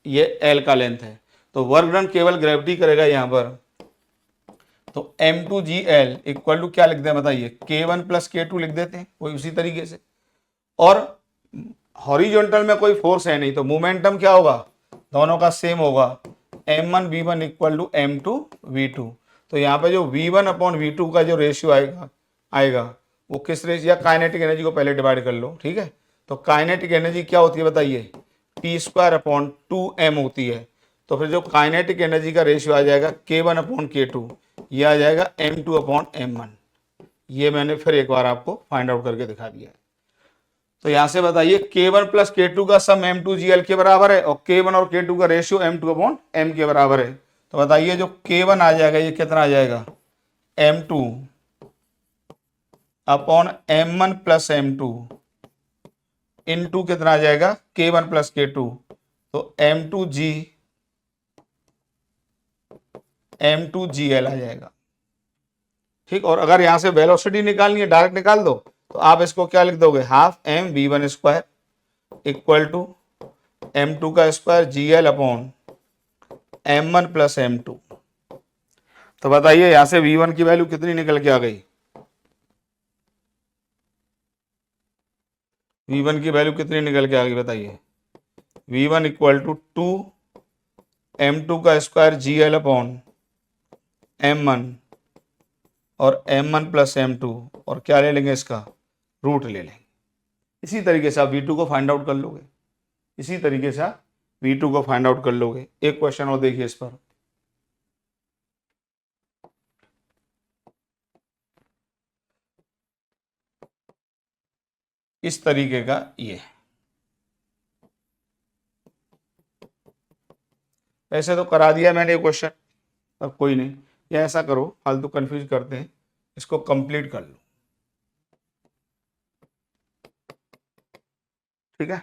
ये l का लेंथ है, तो वर्क डन केवल ग्रेविटी करेगा यहाँ पर। तो m2gl इक्वल टू क्या लिख दें बताइए, k1 प्लस k2 लिख देते हैं कोई उसी तरीके से। और हॉरिजॉन्टल में कोई फोर्स है नहीं, तो मोमेंटम क्या होगा, दोनों का सेम होगा, m1 v1 equal to m2 v2। तो यहाँ पे जो v1 अपॉन v2 का जो रेशियो आएगा वो किस रेशियो, या काइनेटिक एनर्जी को पहले डिवाइड कर लो। ठीक है, तो काइनेटिक एनर्जी क्या होती है बताइए, p² अपॉन 2m होती है। तो फिर जो काइनेटिक एनर्जी का रेशियो आ जाएगा k1 अपॉन k2, ये आ जाएगा m2 अपॉन m1। ये मैंने फिर एक बार आपको फाइंड आउट करके दिखा दिया है। तो यहां से बताइए k1 प्लस k2 का सम m2gl के बराबर है, और k1 और k2 का रेशियो m2 अपॉन m के बराबर है। तो बताइए जो k1 आ जाएगा ये कितना आ जाएगा, m2 upon m1 plus m2 into कितना आ जाएगा, k1 प्लस k2, तो m2gl आ जाएगा। ठीक, और अगर यहां से वेलोसिटी निकालनी है डायरेक्ट निकाल दो, तो आप इसको क्या लिख दोगे, half mv1² equal to m2 का square gl upon m1 plus m2। तो बताइए यहां से v1 की वैल्यू कितनी निकल के आ गई, v1 की वैल्यू कितनी निकल के आ गई बताइए, v1 इक्वल टू 2 m2 का स्क्वायर gl अपॉन m1 और m1 प्लस m2, और क्या ले लेंगे, इसका रूट ले लेंगे। इसी तरीके से आप v2 को फाइंड आउट कर लोगे, इसी तरीके से आप v2 को फाइंड आउट कर लोगे। एक क्वेश्चन और देखिए इस पर, इस तरीके का ये, ऐसे तो करा दिया मैंने ये क्वेश्चन, पर कोई नहीं, या ऐसा करो, फालतू कंफ्यूज करते हैं, इसको कंप्लीट कर लो। ठीक है,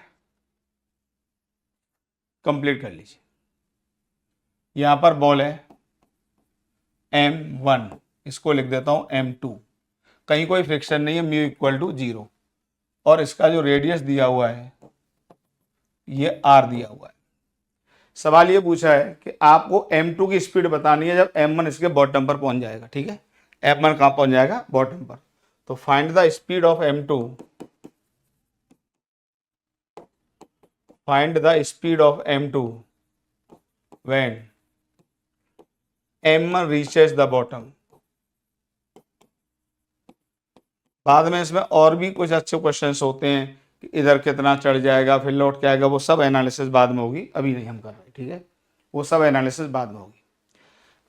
कंप्लीट कर लीजिए। यहां पर बॉल है m1, इसको लिख देता हूं m2, कहीं कोई फ्रिक्शन नहीं है, म्यू इक्वल टू 0, और इसका जो रेडियस दिया हुआ है ये r दिया हुआ है। सवाल ये पूछा है कि आपको m2 की स्पीड बतानी है जब m1 इसके बॉटम पर पहुंच जाएगा। ठीक है, m1 कहां पहुंच जाएगा, बॉटम पर। तो find the speed of m2, find the speed of m2 when m1 reaches the bottom. बाद में इसमें और भी कुछ अच्छे क्वेश्चंस होते हैं कि इधर कितना चढ़ जाएगा फिर लौट के आएगा, वो सब एनालिसिस बाद में होगी, अभी नहीं हम कर रहे। ठीक है, वो सब एनालिसिस बाद में होगी।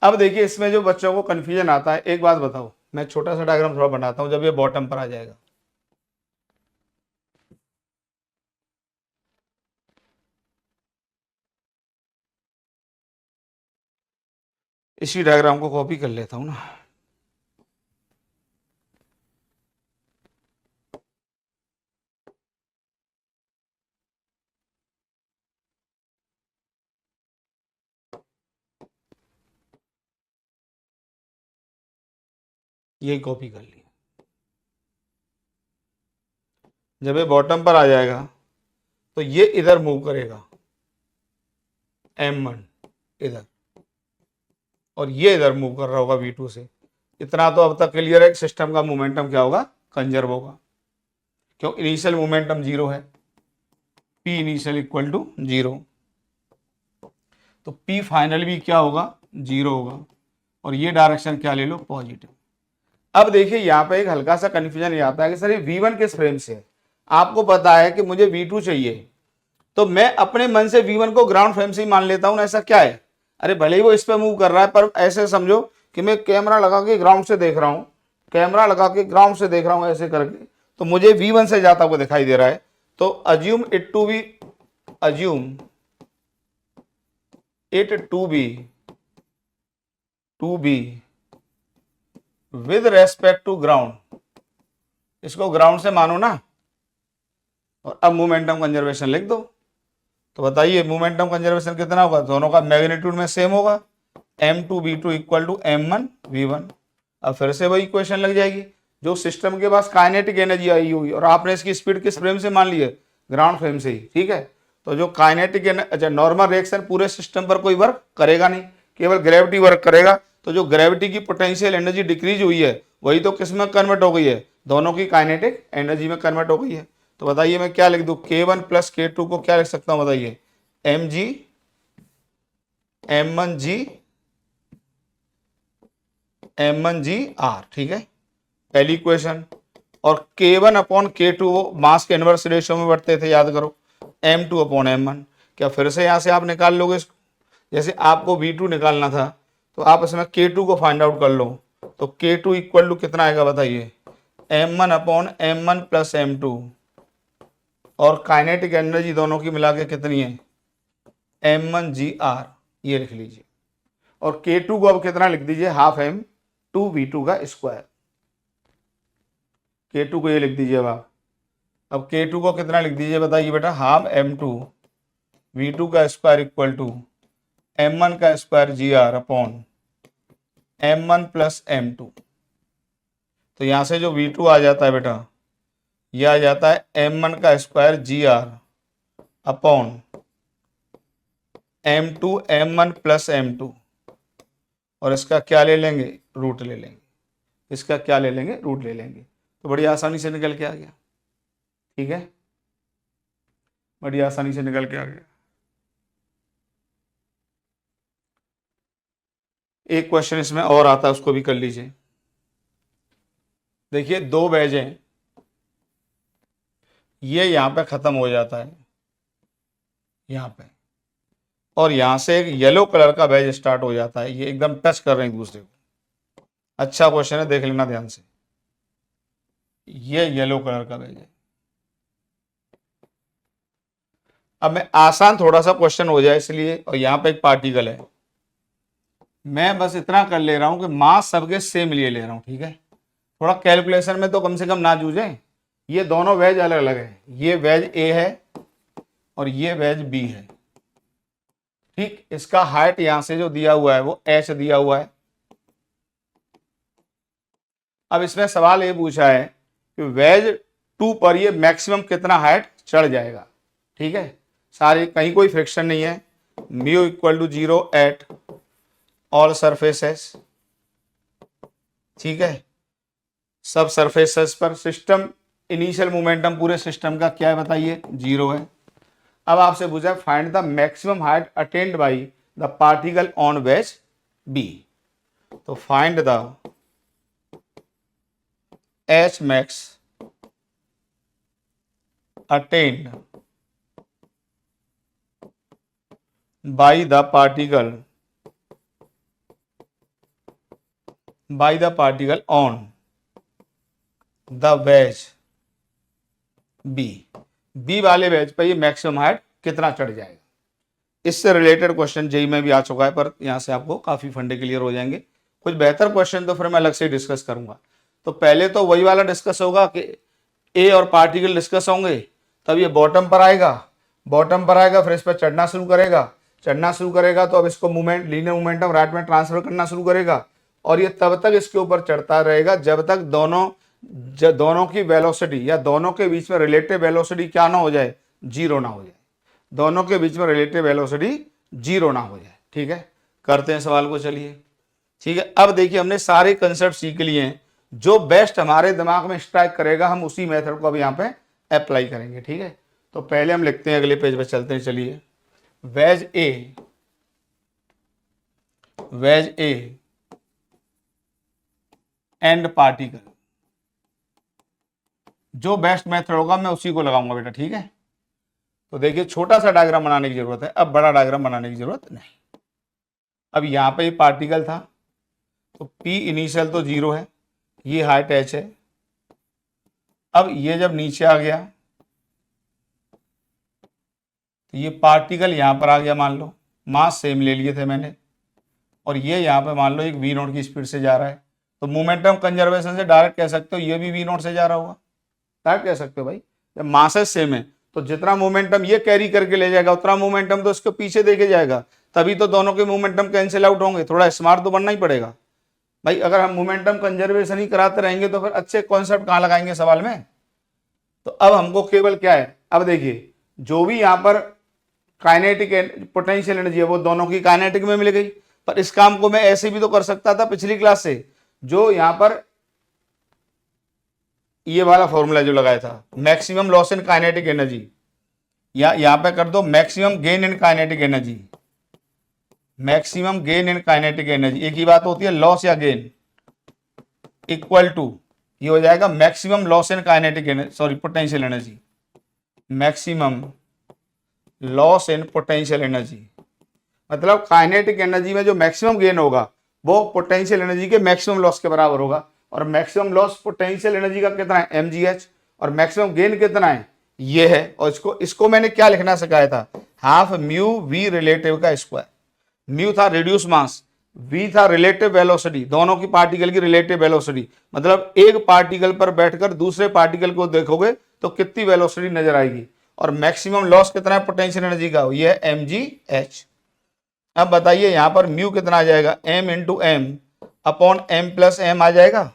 अब देखिए इसमें जो बच्चों को कंफ्यूजन आता है, एक बात बताओ, मैं छोटा सा डायग्राम थोड़ा बनाता हूं, जब ये बॉटम पर आ जाएगा, इसी डायग्राम को कॉपी कर लेता हूं ना, यही कॉपी कर लिया। जब ये बॉटम पर आ जाएगा तो ये इधर मूव करेगा, m1 इधर, और ये इधर मूव कर रहा होगा v2 से। इतना तो अब तक क्लियर है कि सिस्टम का मोमेंटम क्या होगा, कंजर्व होगा, क्यों इनिशियल मोमेंटम 0 है, p इनिशियल इक्वल टू 0, तो p फाइनल भी क्या होगा, 0 होगा, और ये डायरेक्शन क्या ले लो, पॉजिटिव। अब देखिए यहाँ पे एक हल्का सा कंफ्यूजन ये आता है कि सर ये v1 किस फ्रेम से है। आपको पता है कि मुझे v2 चाहिए, तो मैं अपने मन से v1 को ग्राउंड फ्रेम से ही मान लेता हूं ना, ऐसा क्या है। अरे भले ही वो इस पे मूव कर रहा है, पर ऐसे समझो कि मैं कैमरा लगा के ग्राउंड से देख रहा हूं, कैमरा लगा के ग्राउंड से देख रहा हूं ऐसे करके, तो मुझे v1 से जाता हुआ दिखाई दे रहा है। तो assume it to be with respect to ground, इसको ग्राउंड से मानो ना, और अब मोमेंटम कंजर्वेशन लिख दो। तो बताइए मोमेंटम कंजर्वेशन कितना होगा, दोनों का मैग्नीट्यूड में सेम होगा, m2v2 equal to m1 v1। अब फिर से वही इक्वेशन लग जाएगी, जो सिस्टम के पास काइनेटिक एनर्जी आई हुई और आपने इसकी स्पीड किस फ्रेम से मान ली है, ग्राउंड फ्रेम से ही, ठीक है। तो जो काइनेटिक अच्छा नॉर्मल रिएक्शन पूरे सिस्टम पर कोई वर्क करेगा नहीं, केवल ग्रेविटी वर्क करेगा। तो जो ग्रेविटी की पोटेंशियल एनर्जी डिक्रीज हुई है वही तो किस में कन्वर्ट हो गई है, दोनों की काइनेटिक एनर्जी में कन्वर्ट हो गई है। तो बताइए मैं क्या लिख दूं, K1 प्लस K2 को क्या लिख सकता हूं, बताइए mg m1g r, ठीक है पहली इक्वेशन। और K1 अपॉन K2 मास के इनवर्स रेशियो में बढ़ते थे, याद करो, m2 अपॉन m1। क्या फिर से यहां से आप निकाल लोगे इसको, जैसे आपको v2 निकालना था तो आप इसमें K2 को फाइंड आउट कर लो। तो K2 इक्वल टू कितना आएगा बताइए, m1 upon m1 plus m2, और काइनेटिक एनर्जी दोनों की मिला के कितनी है, m1gr, ये लिख लीजिए। और K2 को अब कितना लिख दीजिए, हाफ m2v2 का स्क्वायर। K2 को ये लिख दीजिए अब K2 को कितना लिख दीजिए बताइए बेटा, हाफ m2v2 का स्क्वायर इक्वल टू m1 का square gr upon m1 plus m2। तो यहां से जो v2 आ जाता है बेटा, यह आ जाता है m1 का square gr upon m2 m1 plus m2, और इसका क्या ले लेंगे, रूट ले लेंगे, इसका क्या ले लेंगे, रूट ले लेंगे। तो बड़ी आसानी से निकल के आ गया, ठीक है, बड़ी आसानी से निकल के आ गया। एक क्वेश्चन इसमें और आता है, उसको भी कर लीजिए। देखिए दो वेज हैं, ये यहां पे खत्म हो जाता है यहां पे, और यहां से एक येलो कलर का वेज स्टार्ट हो जाता है, ये एकदम टच कर रहे हैं एक दूसरे को। अच्छा क्वेश्चन है, देख लेना ध्यान से। ये येलो कलर का वेज है। अब मैं आसान थोड़ा सा क्वेश्चन हो जाए इसलिए, और यहां पे एक पार्टिकल है, मैं बस इतना कर ले रहा हूं कि मास सबके सेम लिए ले रहा हूं, ठीक है। थोड़ा कैलकुलेशन में तो कम से कम ना जूझें। ये दोनों वेज अलग अलग है, ये वेज ए है और ये वेज बी है, ठीक। इसका हाइट यहां से जो दिया हुआ है वो h दिया हुआ है। अब इसमें सवाल ये पूछा है कि वेज 2 पर ये मैक्सिमम कितना हाइट चढ़ जाएगा, ठीक है। सारे कहीं कोई फ्रिक्शन नहीं है, mu equal to 0 at all surfaces, ठीक है। सब सरफेसेस पर सिस्टम इनिशियल मोमेंटम पूरे सिस्टम का क्या है बताइए, 0 है। अब आपसे पूछा find the maximum height attained by the particle on wedge B. तो find the H max attained by the particle on the wedge B वाले वेज पे ये मैक्सिमम हाइट कितना चढ़ जाएगा। इससे रिलेटेड क्वेश्चन जेई में भी आ चुका है, पर यहां से आपको काफी फंडे क्लियर हो जाएंगे। कुछ बेहतर क्वेश्चन तो फिर मैं अलग से डिस्कस करूंगा। तो पहले तो वही वाला डिस्कस होगा कि ए और पार्टिकल डिस्कस होंगे, तब ये बॉटम पर आएगा, फिर इस पर चढ़ना शुरू करेगा, तो अब इसको मूवमेंट लीनियर मोमेंटम राइट में ट्रांसफर करना शुरू करेगा, और ये तब तक इसके ऊपर चढ़ता रहेगा जब तक दोनों की वेलोसिटी या दोनों के बीच में रिलेटिव वेलोसिटी क्या ना हो जाए, 0 ना हो जाए। दोनों के बीच में रिलेटिव वेलोसिटी जीरो ना हो जाए। ठीक है, करते हैं सवाल को, चलिए। ठीक है, अब देखिए हमने सारे कंसेप्ट सीख लिए हैं, जो बेस्ट हमारे दिमाग में स्ट्राइक करेगा हम उसी मेथड को अब यहाँ पे अप्लाई करेंगे। ठीक है, तो पहले हम लिखते हैं, अगले पेज पे चलते हैं, चलिए। वेज ए एंड पार्टिकल, जो बेस्ट मेथड होगा मैं उसी को लगाऊंगा बेटा। ठीक है, तो देखिए छोटा सा डायग्राम बनाने की जरूरत है, अब बड़ा डायग्राम बनाने की जरूरत नहीं। अब यहाँ पे पार्टिकल था, तो P इनिशियल तो 0 है, ये हाइट h है। अब ये जब नीचे आ गया तो ये पार्टिकल यहाँ पर आ गया, मान लो मास सेम ले लिए थे मैंने, और ये यहाँ पे मान लो एक v नॉट की स्पीड से जा रहा है, तो मोमेंटम कंजर्वेशन से डायरेक्ट कह सकते हो ये भी v नॉट से जा रहा होगा, डायरेक्ट कह सकते हो भाई। जब मासेस सेम है तो जितना मोमेंटम ये कैरी करके ले जाएगा उतना मोमेंटम तो इसके पीछे देके जाएगा, तभी तो दोनों के मोमेंटम कैंसिल आउट होंगे। थोड़ा स्मार्ट तो बनना ही पड़ेगा भाई, अगर हम मोमेंटम कंजर्वेशन ही कराते रहेंगे तो फिर अच्छे कॉन्सेप्ट कहाँ लगाएंगे सवाल में। तो अब हमको केवल क्या है, अब देखिए जो भी यहाँ पर काइनेटिक पोटेंशियल एनर्जी है वो दोनों की काइनेटिक में मिल गई, पर इस काम को मैं ऐसे भी तो कर सकता था पिछली क्लास से, जो यहाँ पर ये वाला फॉर्मूला जो लगाया था, maximum loss in kinetic energy, या यहाँ पे कर दो maximum gain in kinetic energy, maximum gain in kinetic energy, एक ही बात होती है लॉस या गेन, इक्वल टू ये हो जाएगा maximum loss in kinetic energy, sorry potential energy, maximum loss in potential energy, मतलब काइनेटिक एनर्जी में जो मैक्सिमम गेन होगा वो पोटेंशियल एनर्जी के मैक्सिमम लॉस के बराबर होगा, और मैक्सिमम लॉस पोटेंशियल एनर्जी का कितना है mgh, और मैक्सिमम गेन कितना है ये है, और इसको मैंने क्या लिखना सिखाया था, हाफ म्यू वी रिलेटिव का स्क्वायर। म्यू था रिड्यूस मास, वी था रिलेटिव वेलोसिटी, दोनों की पार्टिकल की रिलेटिव वेलोसिटी, मतलब एक पार्टिकल पर बैठकर दूसरे पार्टिकल को देखोगे तो कितनी वेलोसिटी नजर आएगी, और मैक्सिमम लॉस कितना है पोटेंशियल एनर्जी का, ये है mgh। अब बताइए यहाँ पर म्यू कितना आ जाएगा, m into M upon m plus M आ जाएगा,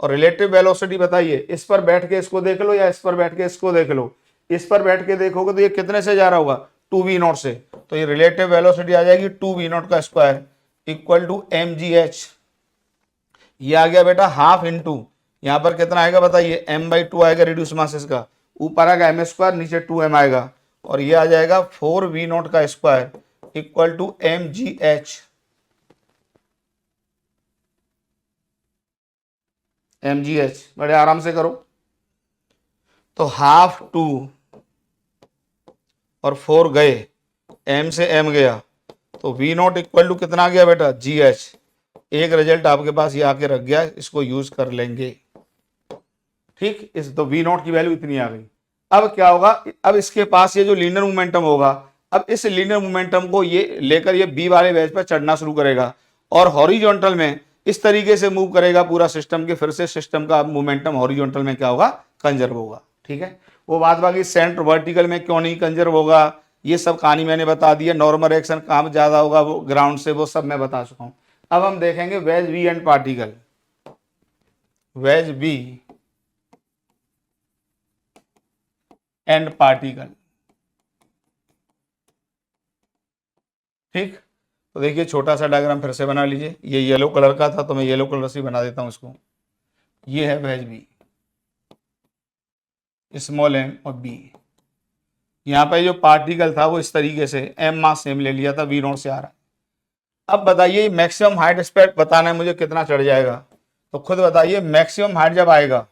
और रिलेटिव वेलोसिटी बताइए, इस पर बैठ के इसको देख लो या इस पर बैठ के इसको देख लो, इस पर बैठ के देखोगे तो ये कितने से जा रहा होगा, 2v0 से, तो ये रिलेटिव वेलोसिटी आ जाएगी 2v0 का स्क्वायर इक्वल टू mgh। ये आ गया बेटा हाफ इंटू, यहाँ पर कितना आएगा बताइए, m/2 आएगा रिड्यूस मासेस का, ऊपर आएगा m स्क्वायर, नीचे 2m आएगा, और ये आ जाएगा 4v0 का square equal to mgh। mgh बड़े आराम से करो, तो हाफ 2 और 4 गए, m से m गया, तो v0 इक्वल टू कितना आ गया बेटा, gh। एक रिजल्ट आपके पास ये आके रख गया, इसको यूज कर लेंगे। ठीक, इस तो v0 की वैल्यू इतनी आ गई। अब क्या होगा, अब इसके पास ये जो लीनियर मोमेंटम होगा, अब इस लीनियर मोमेंटम को ये लेकर ये बी वाले वेज पर चढ़ना शुरू करेगा, और हॉरिजॉन्टल में इस तरीके से मूव करेगा पूरा सिस्टम के, फिर से सिस्टम का मोमेंटम हॉरिजॉन्टल में क्या होगा, कंजर्व होगा। ठीक है, वो बात बाकी सेंटर वर्टिकल में क्यों नहीं कंजर्व होगा, ये सब कहानी मैंने बता दी है, नॉर्मल एक्शन कहाँ ज्यादा होगा वो ग्राउंड से, वो सब मैं बता चुका हूं। अब हम देखेंगे wedge B and particle, wedge B and particle. ठीक, तो देखिए छोटा सा डायग्राम फिर से बना लीजिए, ये येलो कलर का था तो मैं येलो कलर से बना देता हूं इसको। ये है वेज बी, स्मॉल m और b। यहाँ पे जो पार्टिकल था वो इस तरीके से m मास सेम ले लिया था, v0 से आ रहा है। अब बताइए मैक्सिमम हाइट स्पेक्ट बताना है मुझे कितना चढ़ जाएगा, तो खुद बताइए मैक्सिमम हाइट जब आएगा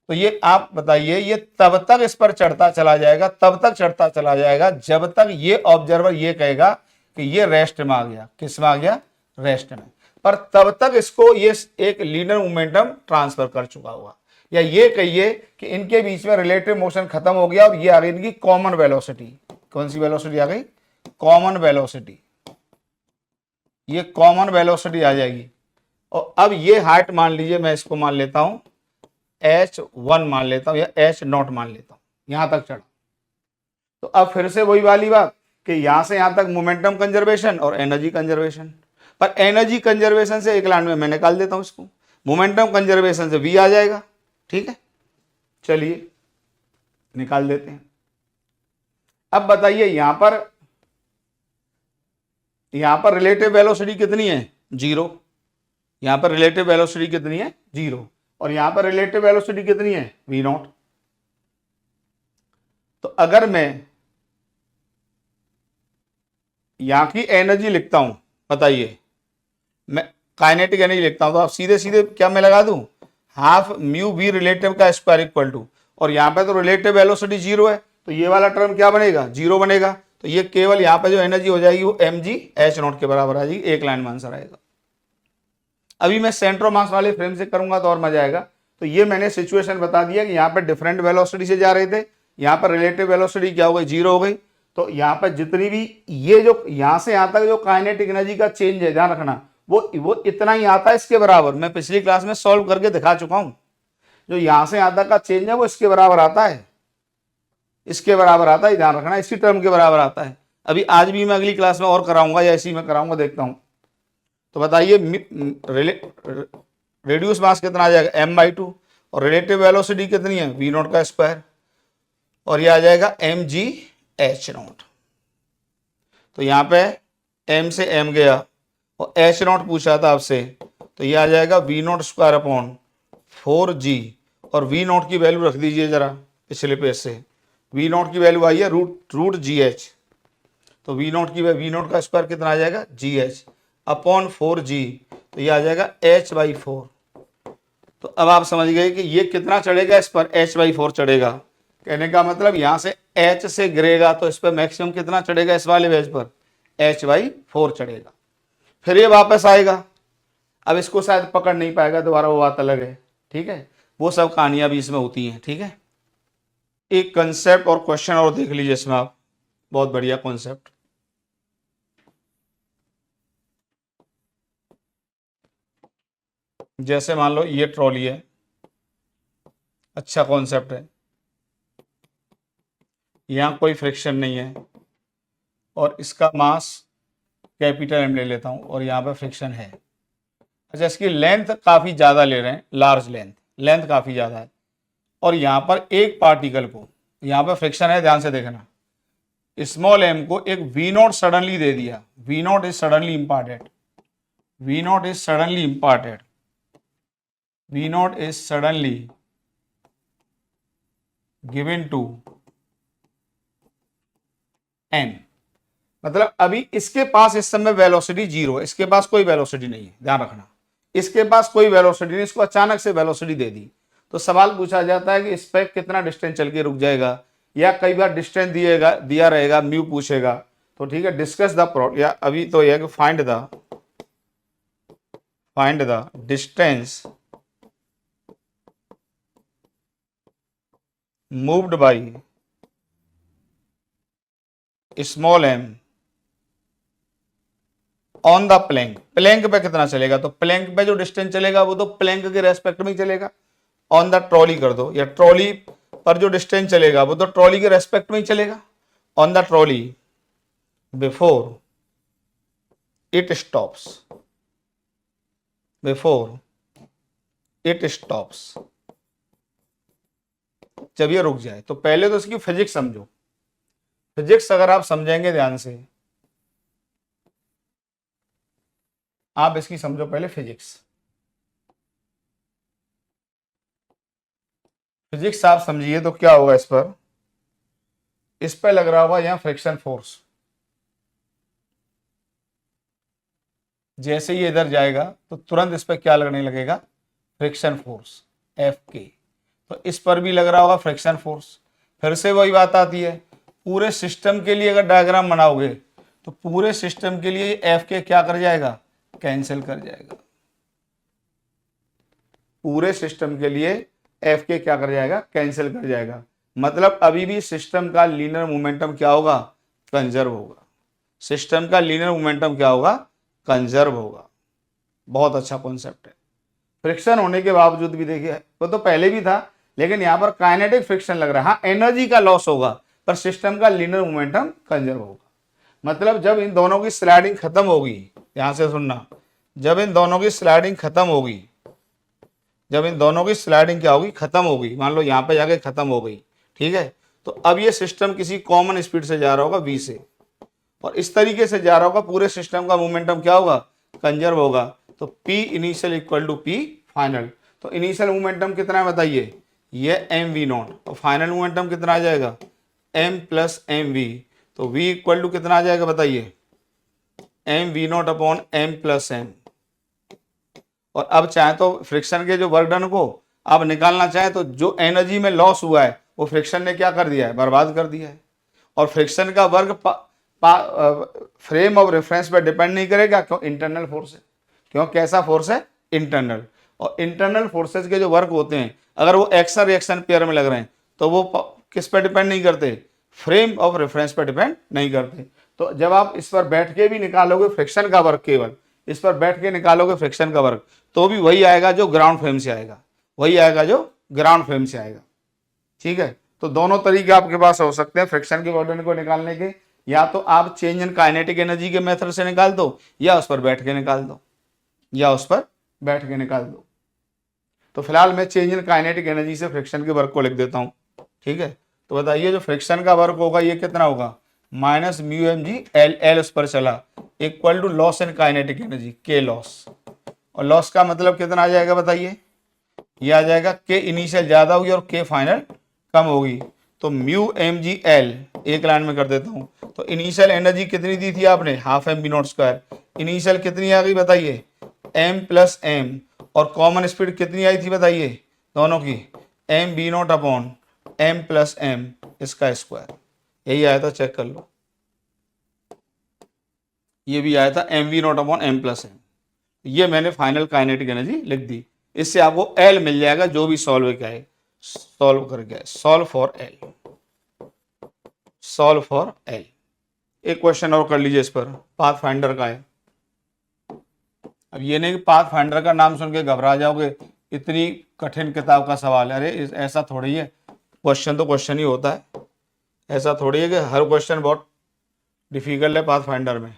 तो ये आप बताइए ये तब तक इस पर चढ़ता चला जाएगा, तब तक चढ़ता चला जाएगा जब तक ये ऑब्जर्वर ये कहेगा कि ये रेस्ट में आ गया। किस में आ गया, रेस्ट में, पर तब तक इसको ये एक लीनियर मोमेंटम ट्रांसफर कर चुका होगा, या ये कहिए कि इनके बीच में रिलेटिव मोशन खत्म हो गया और ये आ गई इनकी कॉमन वेलोसिटी। कौन सी वेलोसिटी आ गई, कॉमन वेलोसिटी, ये कॉमन वेलोसिटी आ जाएगी। और अब ये हाइट मान लीजिए, मैं इसको मान लेता हूं h1 मान लेता हूं या h0 मान लेता हूं, यहां तक चढ़ा। तो अब फिर से वही वाली बात कि यहां से यहां तक मोमेंटम कंजर्वेशन और एनर्जी कंजर्वेशन, पर एनर्जी कंजर्वेशन से एक लाइन में मैं निकाल देता हूं इसको, मोमेंटम कंजर्वेशन से v आ जाएगा। ठीक है, चलिए निकाल देते हैं। अब बताइए यहां पर यहाँ पर रिलेटिव वेलोसिटी कितनी है, 0। यहाँ पर रिलेटिव वेलोसिटी कितनी है, 0। और यहाँ पर रिलेटिव वेलोसिटी कितनी है, v0। तो अगर मैं यहाँ की एनर्जी लिखता हूं, बताइए, मैं काइनेटिक एनर्जी लिखता हूं, तो आप सीधे सीधे क्या मैं लगा दूं, हाफ म्यू वी रिलेटिव का स्क्वायर इक्वल टू, और यहाँ पे तो रिलेटिव वेलोसिटी 0 है, तो ये वाला टर्म क्या बनेगा, 0 बनेगा। तो ये केवल यहाँ पे जो एनर्जी हो जाएगी वो mg/h0 के बराबर आ जाएगी। एक लाइन में आंसर आएगा। अभी मैं सेंटर ऑफ मास वाले फ्रेम से करूंगा तो और मजा आएगा। तो ये मैंने सिचुएशन बता दिया कि यहाँ पर डिफरेंट वेलोसिटी से जा रहे थे, यहाँ पर रिलेटिव वेलोसिटी क्या हो गई, 0 हो गई। तो यहाँ पर जितनी भी ये जो यहाँ से यहाँ तक जो काइनेटिक एनर्जी का चेंज है, ध्यान रखना, वो इतना ही आता है इसके बराबर। मैं पिछली क्लास में सॉल्व करके दिखा चुका हूं। जो यहां से यहाँ तक का चेंज है वो इसके बराबर आता है, इसके बराबर आता है, ध्यान रखना, इसी टर्म के बराबर आता है। अभी आज भी मैं अगली क्लास में और कराऊंगा या इसी में कराऊंगा, देखता हूं। तो बताइए रेडियस मास कितना आ जाएगा, m/2, और रिलेटिव वेलोसिटी कितनी है, v0 का स्क्वायर, और ये आ जाएगा mg/h0। तो यहाँ पे m से m गया और h0 पूछा था आपसे, तो ये आ जाएगा v0 स्क्वायर अपॉन 4g, और v0 की वैल्यू रख दीजिए जरा पिछले पेज से। v0 की वैल्यू आई है रूट gh, तो v0 का स्क्वायर कितना आ जाएगा, gh अपॉन 4g, तो ये आ जाएगा h/4। तो अब आप समझ गए कि ये कितना चढ़ेगा, इस पर h/4 चढ़ेगा। कहने का मतलब यहाँ से h से गिरेगा तो इस पर मैक्सिमम कितना चढ़ेगा, इस वाले वेज पर h/4 चढ़ेगा। फिर ये वापस आएगा। अब इसको शायद पकड़ नहीं पाएगा दोबारा, वो बात अलग है, ठीक है। वो सब कहानियां भी इसमें होती हैं, ठीक है। एक कंसेप्ट और क्वेश्चन और देख लीजिए इसमें आप, बहुत बढ़िया कॉन्सेप्ट। जैसे मान लो ये ट्रॉली है, अच्छा कॉन्सेप्ट है, यहाँ कोई फ्रिक्शन नहीं है और इसका मास कैपिटल एम ले लेता हूँ और यहाँ पर फ्रिक्शन है। अच्छा, इसकी लेंथ काफ़ी ज़्यादा ले रहे हैं, लार्ज लेंथ काफ़ी ज़्यादा है, और यहाँ पर एक पार्टिकल को, यहाँ पर फ्रिक्शन है, ध्यान से देखना, स्मॉल एम को एक v0 सडनली दे दिया। v0 is suddenly imparted, v0 is suddenly imparted, v0 is suddenly given to n। मतलब अभी इसके पास इस समय वेलोसिटी 0 है, इसके पास कोई वेलोसिटी नहीं है, ध्यान रखना, इसके पास कोई वेलोसिटी नहीं, इसको अचानक से वेलोसिटी दे दी। तो सवाल पूछा जाता है कि इस पर कितना डिस्टेंस चल के रुक जाएगा, या कई बार डिस्टेंस दिया रहेगा, म्यू पूछेगा। तो ठीक है, डिस्कस द प्रॉब्लम, या अभी तो यह कि find the distance moved by small m on the plank. Plank पे कितना चलेगा, तो प्लैंक पे जो डिस्टेंस चलेगा वो तो प्लैंक के रेस्पेक्ट में ही चलेगा। ऑन द ट्रॉली कर दो, या ट्रॉली पर जो डिस्टेंस चलेगा वो तो ट्रॉली के रेस्पेक्ट में ही चलेगा। On the trolley before it stops, before it stops, जब ये रुक जाए। तो पहले तो इसकी फिजिक्स समझो। फिजिक्स अगर आप समझेंगे ध्यान से, आप इसकी समझो पहले फिजिक्स। फिजिक्स आप समझिए तो क्या होगा, इस पर लग रहा होगा यहां फ्रिक्शन फोर्स। जैसे ही इधर जाएगा तो तुरंत इस पर क्या लगने लगेगा, फ्रिक्शन फोर्स F तो इस पर भी लग रहा होगा फ्रिक्शन फोर्स। फिर से वही बात आती है, पूरे सिस्टम के लिए अगर डायग्राम बनाओगे तो पूरे सिस्टम के लिए F क्या कर जाएगा, कैंसिल कर जाएगा। पूरे सिस्टम के लिए F क्या कर जाएगा, कैंसिल कर जाएगा। मतलब अभी भी सिस्टम का लीनियर मोमेंटम क्या होगा, कंजर्व होगा। सिस्टम का लीनियर मोमेंटम क्या होगा, कंजर्व होगा। बहुत अच्छा कॉन्सेप्ट है। फ्रिक्शन होने के बावजूद भी देखिए, वो तो पहले भी था, लेकिन यहां पर काइनेटिक फ्रिक्शन लग रहा है। हाँ, एनर्जी का लॉस होगा पर सिस्टम का लीनियर मोमेंटम कंजर्व होगा। मतलब जब इन दोनों की स्लाइडिंग खत्म होगी, यहां से सुनना, जब इन दोनों की स्लाइडिंग खत्म होगी, जब इन दोनों की स्लाइडिंग क्या होगी, खत्म होगी, मान लो यहां पे जाके खत्म हो गई, ठीक है, तो अब ये सिस्टम किसी कॉमन स्पीड से जा रहा होगा v से, और इस तरीके से जा रहा होगा, पूरे सिस्टम का मोमेंटम क्या होगा, कंजर्व होगा। तो P initial equal to P final. तो इनिशियल मोमेंटम कितना है बताइए, ये एम वी नॉट, और फाइनल मोमेंटम कितना आ जाएगा, m प्लस एम वी। तो v इक्वल टू कितना आ जाएगा बताइए, m we naught upon m plus m. और अब चाहे तो फ्रिक्शन के जो वर्क डन को आप निकालना चाहें तो जो एनर्जी में लॉस हुआ है वो फ्रिक्शन ने क्या कर दिया है, बर्बाद कर दिया है। और फ्रिक्शन का वर्क फ्रेम ऑफ रेफरेंस पर डिपेंड नहीं करेगा, क्यों, इंटरनल फोर्स है। क्यों, कैसा फोर्स है, इंटरनल। और इंटरनल फोर्सेज के जो वर्क होते हैं, अगर वो एक्शन रिएक्शन पेयर में लग रहे हैं तो वो किस पर डिपेंड नहीं करते, फ्रेम ऑफ रेफरेंस पर डिपेंड नहीं करते। तो जब आप इस पर बैठ के भी निकालोगे फ्रिक्शन का वर्क, केवल इस पर बैठ के निकालोगे फ्रिक्शन का वर्क, तो भी वही आएगा जो ग्राउंड फ्रेम से आएगा, वही आएगा जो ग्राउंड फ्रेम से आएगा। ठीक है, तो दोनों तरीके आपके पास हो सकते हैं फ्रिक्शन के वर्क डन को निकालने के। या तो आप चेंज इन काइनेटिक एनर्जी के मेथड से निकाल दो, या उस पर बैठ के निकाल दो, या उस पर बैठ के निकाल दो। तो फिलहाल मैं चेंज इन काइनेटिक एनर्जी से फ्रिक्शन के वर्क को लिख देता हूं। ठीक है, तो बताइए जो फ्रिक्शन का वर्क होगा ये कितना होगा, minus mu m g l, l उस पर चला, equal to loss in kinetic energy, के लॉस। और लॉस का मतलब कितना आ जाएगा बताइए, ये आ जाएगा के इनिशियल ज्यादा होगी और के फाइनल कम होगी। तो म्यू एम जी एल एक लाइन में कर देता हूं। तो इनिशियल एनर्जी कितनी दी थी आपने, half m v naught square. Initial कितनी आ गई बताइए, एम प्लस एम। और कॉमन स्पीड कितनी आई थी बताइए दोनों की, m v naught upon m plus m इसका स्क्वायर। यही आया था, चेक कर लो, ये भी आया था m we naught upon m plus m. ये मैंने फाइनल काइनेटिक एनर्जी लिख दी। इससे आपको एल मिल जाएगा जो भी सॉल्व किया है, सॉल्व करके, solve for L, solve for L. एक क्वेश्चन और कर लीजिए इस पर, पाथ फाइंडर का है। अब ये नहीं कि पाथ फाइंडर का नाम सुन के घबरा जाओगे, इतनी कठिन किताब का सवाल है। अरे ऐसा थोड़ी है, क्वेश्चन तो क्वेश्चन ही होता है, ऐसा थोड़ी है कि हर क्वेश्चन बहुत डिफिकल्ट है पाथ फाइंडर में।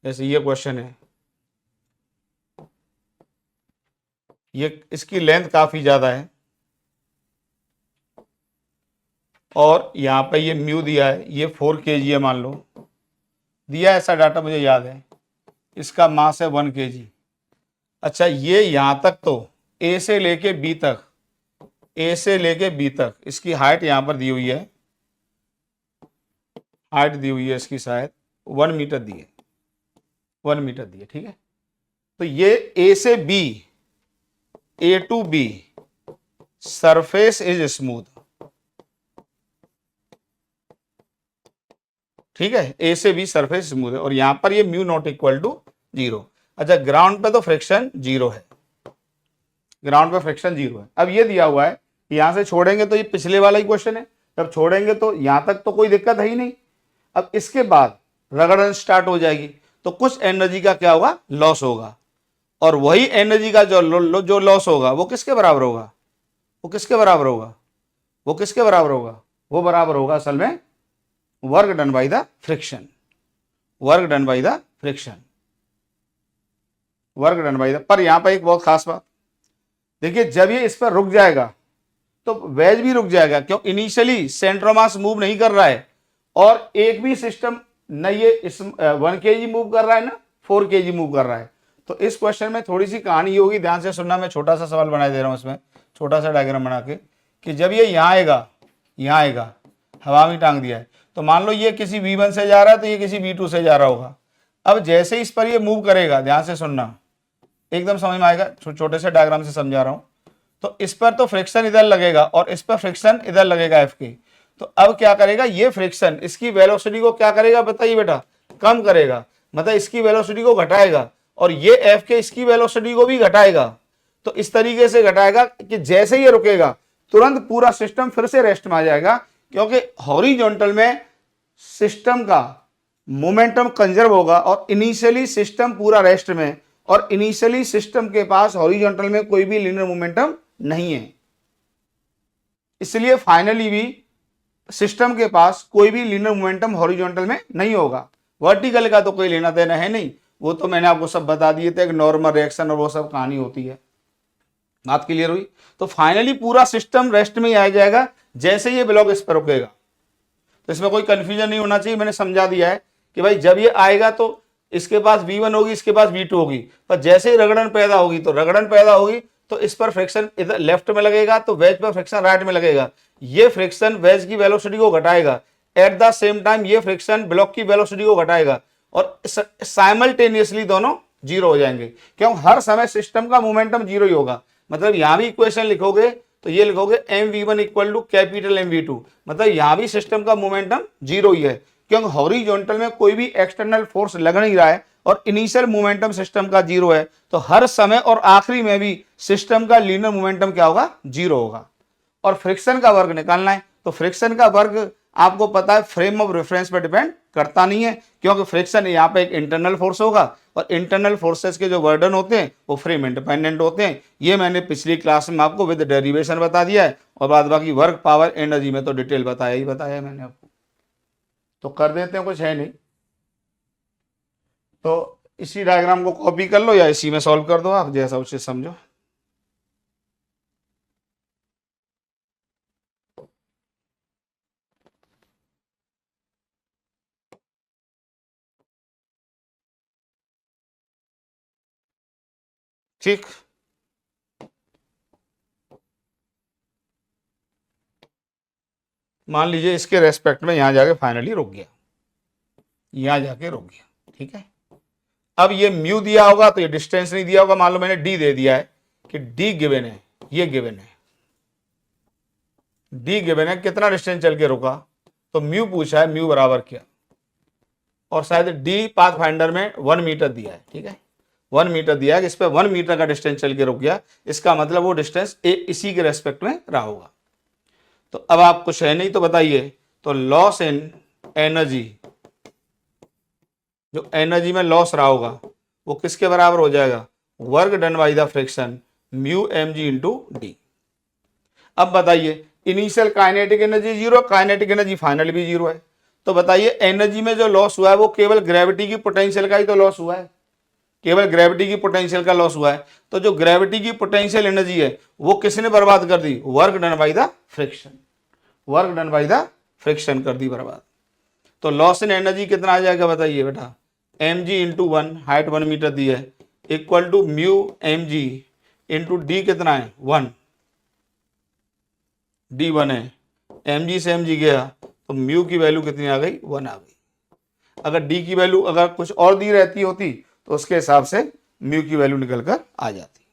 जैसे ये क्वेश्चन है, ये इसकी लेंथ काफी ज्यादा है, और यहाँ पे ये म्यू दिया है, ये 4 kg है मान लो, दिया है ऐसा डाटा मुझे याद है। इसका मास है 1 kg। अच्छा, ये यहाँ तक तो ए से लेके बी तक, ए से लेके बी तक इसकी हाइट यहाँ पर दी हुई है, हाइट दी हुई है इसकी शायद 1 मीटर दी है, 1 मीटर दी है। ठीक है, तो ये ए से B, A to B surface is smooth. ठीक है, ए से बी सरफेस स्मूथ है, और यहां पर ये म्यू नॉट इक्वल टू 0। अच्छा, ग्राउंड पे तो फ्रिक्शन 0 है, ग्राउंड पे फ्रिक्शन 0 है। अब ये दिया हुआ है, यहां से छोड़ेंगे तो ये पिछले वाला ही क्वेश्चन है, जब छोड़ेंगे तो यहां तक तो कोई दिक्कत है ही नहीं। अब इसके बाद रगड़न स्टार्ट हो जाएगी, तो कुछ एनर्जी का क्या होगा, लॉस होगा। और वही एनर्जी का जो लॉस होगा वो किसके बराबर होगा, वो किसके बराबर होगा, वो किसके बराबर होगा, वो बराबर होगा असल में work done by the friction, work done by the friction, work done by the. पर यहां पर एक बहुत खास बात देखिए, जब ये इस पर रुक जाएगा तो वेज भी रुक जाएगा। क्यों, initially centre of mass move नहीं कर रहा है, और एक भी सिस्टम न ये इस 1 kg मूव कर रहा है ना 4 kg मूव कर रहा है। तो इस क्वेश्चन में थोड़ी सी कहानी होगी, ध्यान से सुनना। मैं छोटा सा सवाल बना दे रहा हूं इसमें, छोटा सा डायग्राम बना के, कि जब ये यहाँ आएगा, यहाँ आएगा, हवा में टांग दिया है, तो मान लो ये किसी V1 से जा रहा है तो ये किसी V2 से जा रहा होगा। अब जैसे इस पर ये मूव करेगा, ध्यान से सुनना, एकदम समझ में आएगा, छोटे से डायग्राम से समझा रहा हूं। तो इस पर तो फ्रिक्शन इधर लगेगा और इस पर फ्रिक्शन इधर लगेगा F के। तो अब क्या करेगा ये फ्रिक्शन, इसकी वेलोसिटी को क्या करेगा बताइए बेटा, कम करेगा, मतलब इसकी वेलोसिटी को घटाएगा, और ये F के इसकी वेलोसिटी को भी घटाएगा। तो इस तरीके से घटाएगा कि जैसे ये रुकेगा तुरंत पूरा सिस्टम फिर से रेस्ट में आ जाएगा, क्योंकि हॉरिजॉन्टल में सिस्टम का मोमेंटम कंजर्व होगा, और इनिशियली सिस्टम पूरा रेस्ट में, और इनिशियली सिस्टम के पास हॉरिजॉन्टल में कोई भी लीनियर मोमेंटम नहीं है। इसलिए फाइनली भी सिस्टम के पास कोई भी लीनियर मोमेंटम हॉरिजॉन्टल में नहीं होगा। वर्टिकल का तो कोई लेना देना है नहीं, वो तो मैंने आपको सब बता दिए थे, एक नॉर्मल रिएक्शन और वो सब कहानी होती है। बात क्लियर हुई? तो फाइनली पूरा सिस्टम रेस्ट में ही आ जाएगा जैसे ये ब्लॉक इस पर रुकेगा। तो इसमें कोई कंफ्यूजन नहीं होना चाहिए, मैंने समझा दिया है कि भाई जब ये आएगा तो इसके पास V1 होगी, इसके पास V2 होगी, पर जैसे ही रगड़न पैदा होगी तो रगड़न पैदा होगी तो इस पर फ्रिक्शन इधर लेफ्ट में लगेगा, तो वेज पर फ्रिक्शन राइट में लगेगा। ये फ्रिक्शन वेज की वेलोसिटी को घटाएगा, एट द सेम टाइम ये फ्रिक्शन ब्लॉक की वेलोसिटी को घटाएगा, और साइमल्टेनियसली दोनों जीरो हो जाएंगे। क्यों? हर समय सिस्टम का मोमेंटम जीरो ही होगा। मतलब यहां भी इक्वेशन लिखोगे तो ये लिखोगे mv1 equal to capital mv2, मतलब यहां भी सिस्टम का मोमेंटम जीरो ही है, क्योंकि हॉरिजॉन्टल में कोई भी एक्सटर्नल फोर्स लग नहीं रहा है और इनिशियल मोमेंटम सिस्टम का जीरो है, तो हर समय और आखिरी में भी सिस्टम का लीनियर मोमेंटम क्या होगा? जीरो होगा। और फ्रिक्शन का वर्ग निकालना है, तो फ्रिक्शन का वर्ग आपको पता है फ्रेम ऑफ रेफरेंस पर डिपेंड करता नहीं है, क्योंकि फ्रिक्शन यहाँ पे एक इंटरनल फोर्स होगा और इंटरनल फोर्सेस के जो वर्डन होते हैं वो फ्रेम इंडिपेंडेंट होते हैं। ये मैंने पिछली क्लास में आपको विद डेरिवेशन बता दिया है, और बाद बाकी वर्क, पावर, एनर्जी में तो डिटेल बताया ही बताया मैंने आपको। तो कर देते हैं, कुछ है नहीं तो इसी डायग्राम को कॉपी कर लो या इसी में सॉल्व कर दो, आप जैसा उसे समझो। ठीक, मान लीजिए इसके रेस्पेक्ट में यहां जाके फाइनली रुक गया, यहां जाके रुक गया, ठीक है। अब ये म्यू दिया होगा तो ये डिस्टेंस नहीं दिया होगा, मान लो मैंने डी दे दिया है कि डी गिवन है, ये गिवन है, डी गिवन है, कितना डिस्टेंस चल के रुका, तो म्यू पूछा है, म्यू बराबर क्या, और शायद डी पाथ फाइंडर में 1 मीटर दिया है, ठीक है, 1 मीटर दिया है, इस पे 1 मीटर का डिस्टेंस चल के रुक गया, इसका मतलब वो डिस्टेंस इसी के रेस्पेक्ट में रहा होगा। तो अब आप कुछ है नहीं तो बताइए, तो लॉस इन एनर्जी, जो एनर्जी में लॉस रहा होगा वो किसके बराबर हो जाएगा? Work done by the friction mu mg into D. अब बताइए, initial kinetic energy zero, kinetic energy final भी जीरो है, तो बताइए एनर्जी में जो लॉस हुआ है वो केवल ग्रेविटी की पोटेंशियल का ही तो लॉस हुआ है, केवल ग्रेविटी की पोटेंशियल का लॉस हुआ है। तो जो ग्रेविटी की पोटेंशियल एनर्जी है वो किसने बर्बाद कर दी? Work done by the friction, work done by the friction कर दी बर्बाद। तो लॉस इन एनर्जी कितना आ जाएगा बताइए बेटा? mg इंटू 1, हाइट 1 मीटर दी है, equal to mu mg into d कितना है? 1, डी 1 है, mg से mg गया तो म्यू की वैल्यू कितनी आ गई? 1 आ गई। अगर डी की वैल्यू अगर कुछ और दी रहती होती तो उसके हिसाब से म्यू की वैल्यू निकल कर आ जाती।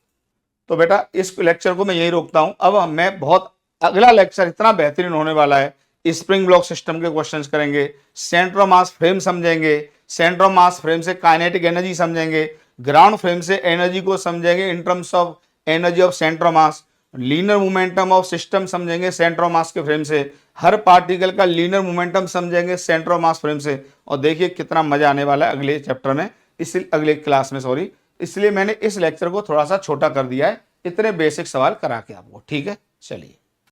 तो बेटा इस लेक्चर को मैं यही रोकता हूं। अब मैं बहुत अगला लेक्चर इतना बेहतरीन होने वाला है, स्प्रिंग ब्लॉक सिस्टम के क्वेश्चंस करेंगे, सेंटर ऑफ मास फ्रेम समझेंगे, सेंटर ऑफ मास फ्रेम से काइनेटिक एनर्जी समझेंगे, ग्राउंड फ्रेम से एनर्जी को समझेंगे in terms of energy of centre of mass, linear momentum of system समझेंगे सेंटर ऑफ मास के फ्रेम से, हर पार्टिकल का लीनियर मोमेंटम समझेंगे सेंटर ऑफ मास फ्रेम से। और देखिए कितना मजा आने वाला है अगले चैप्टर में, इस अगले क्लास में, सॉरी, इसलिए मैंने इस लेक्चर को थोड़ा सा छोटा कर दिया है, इतने बेसिक सवाल करा के आपको, ठीक है। चलिए।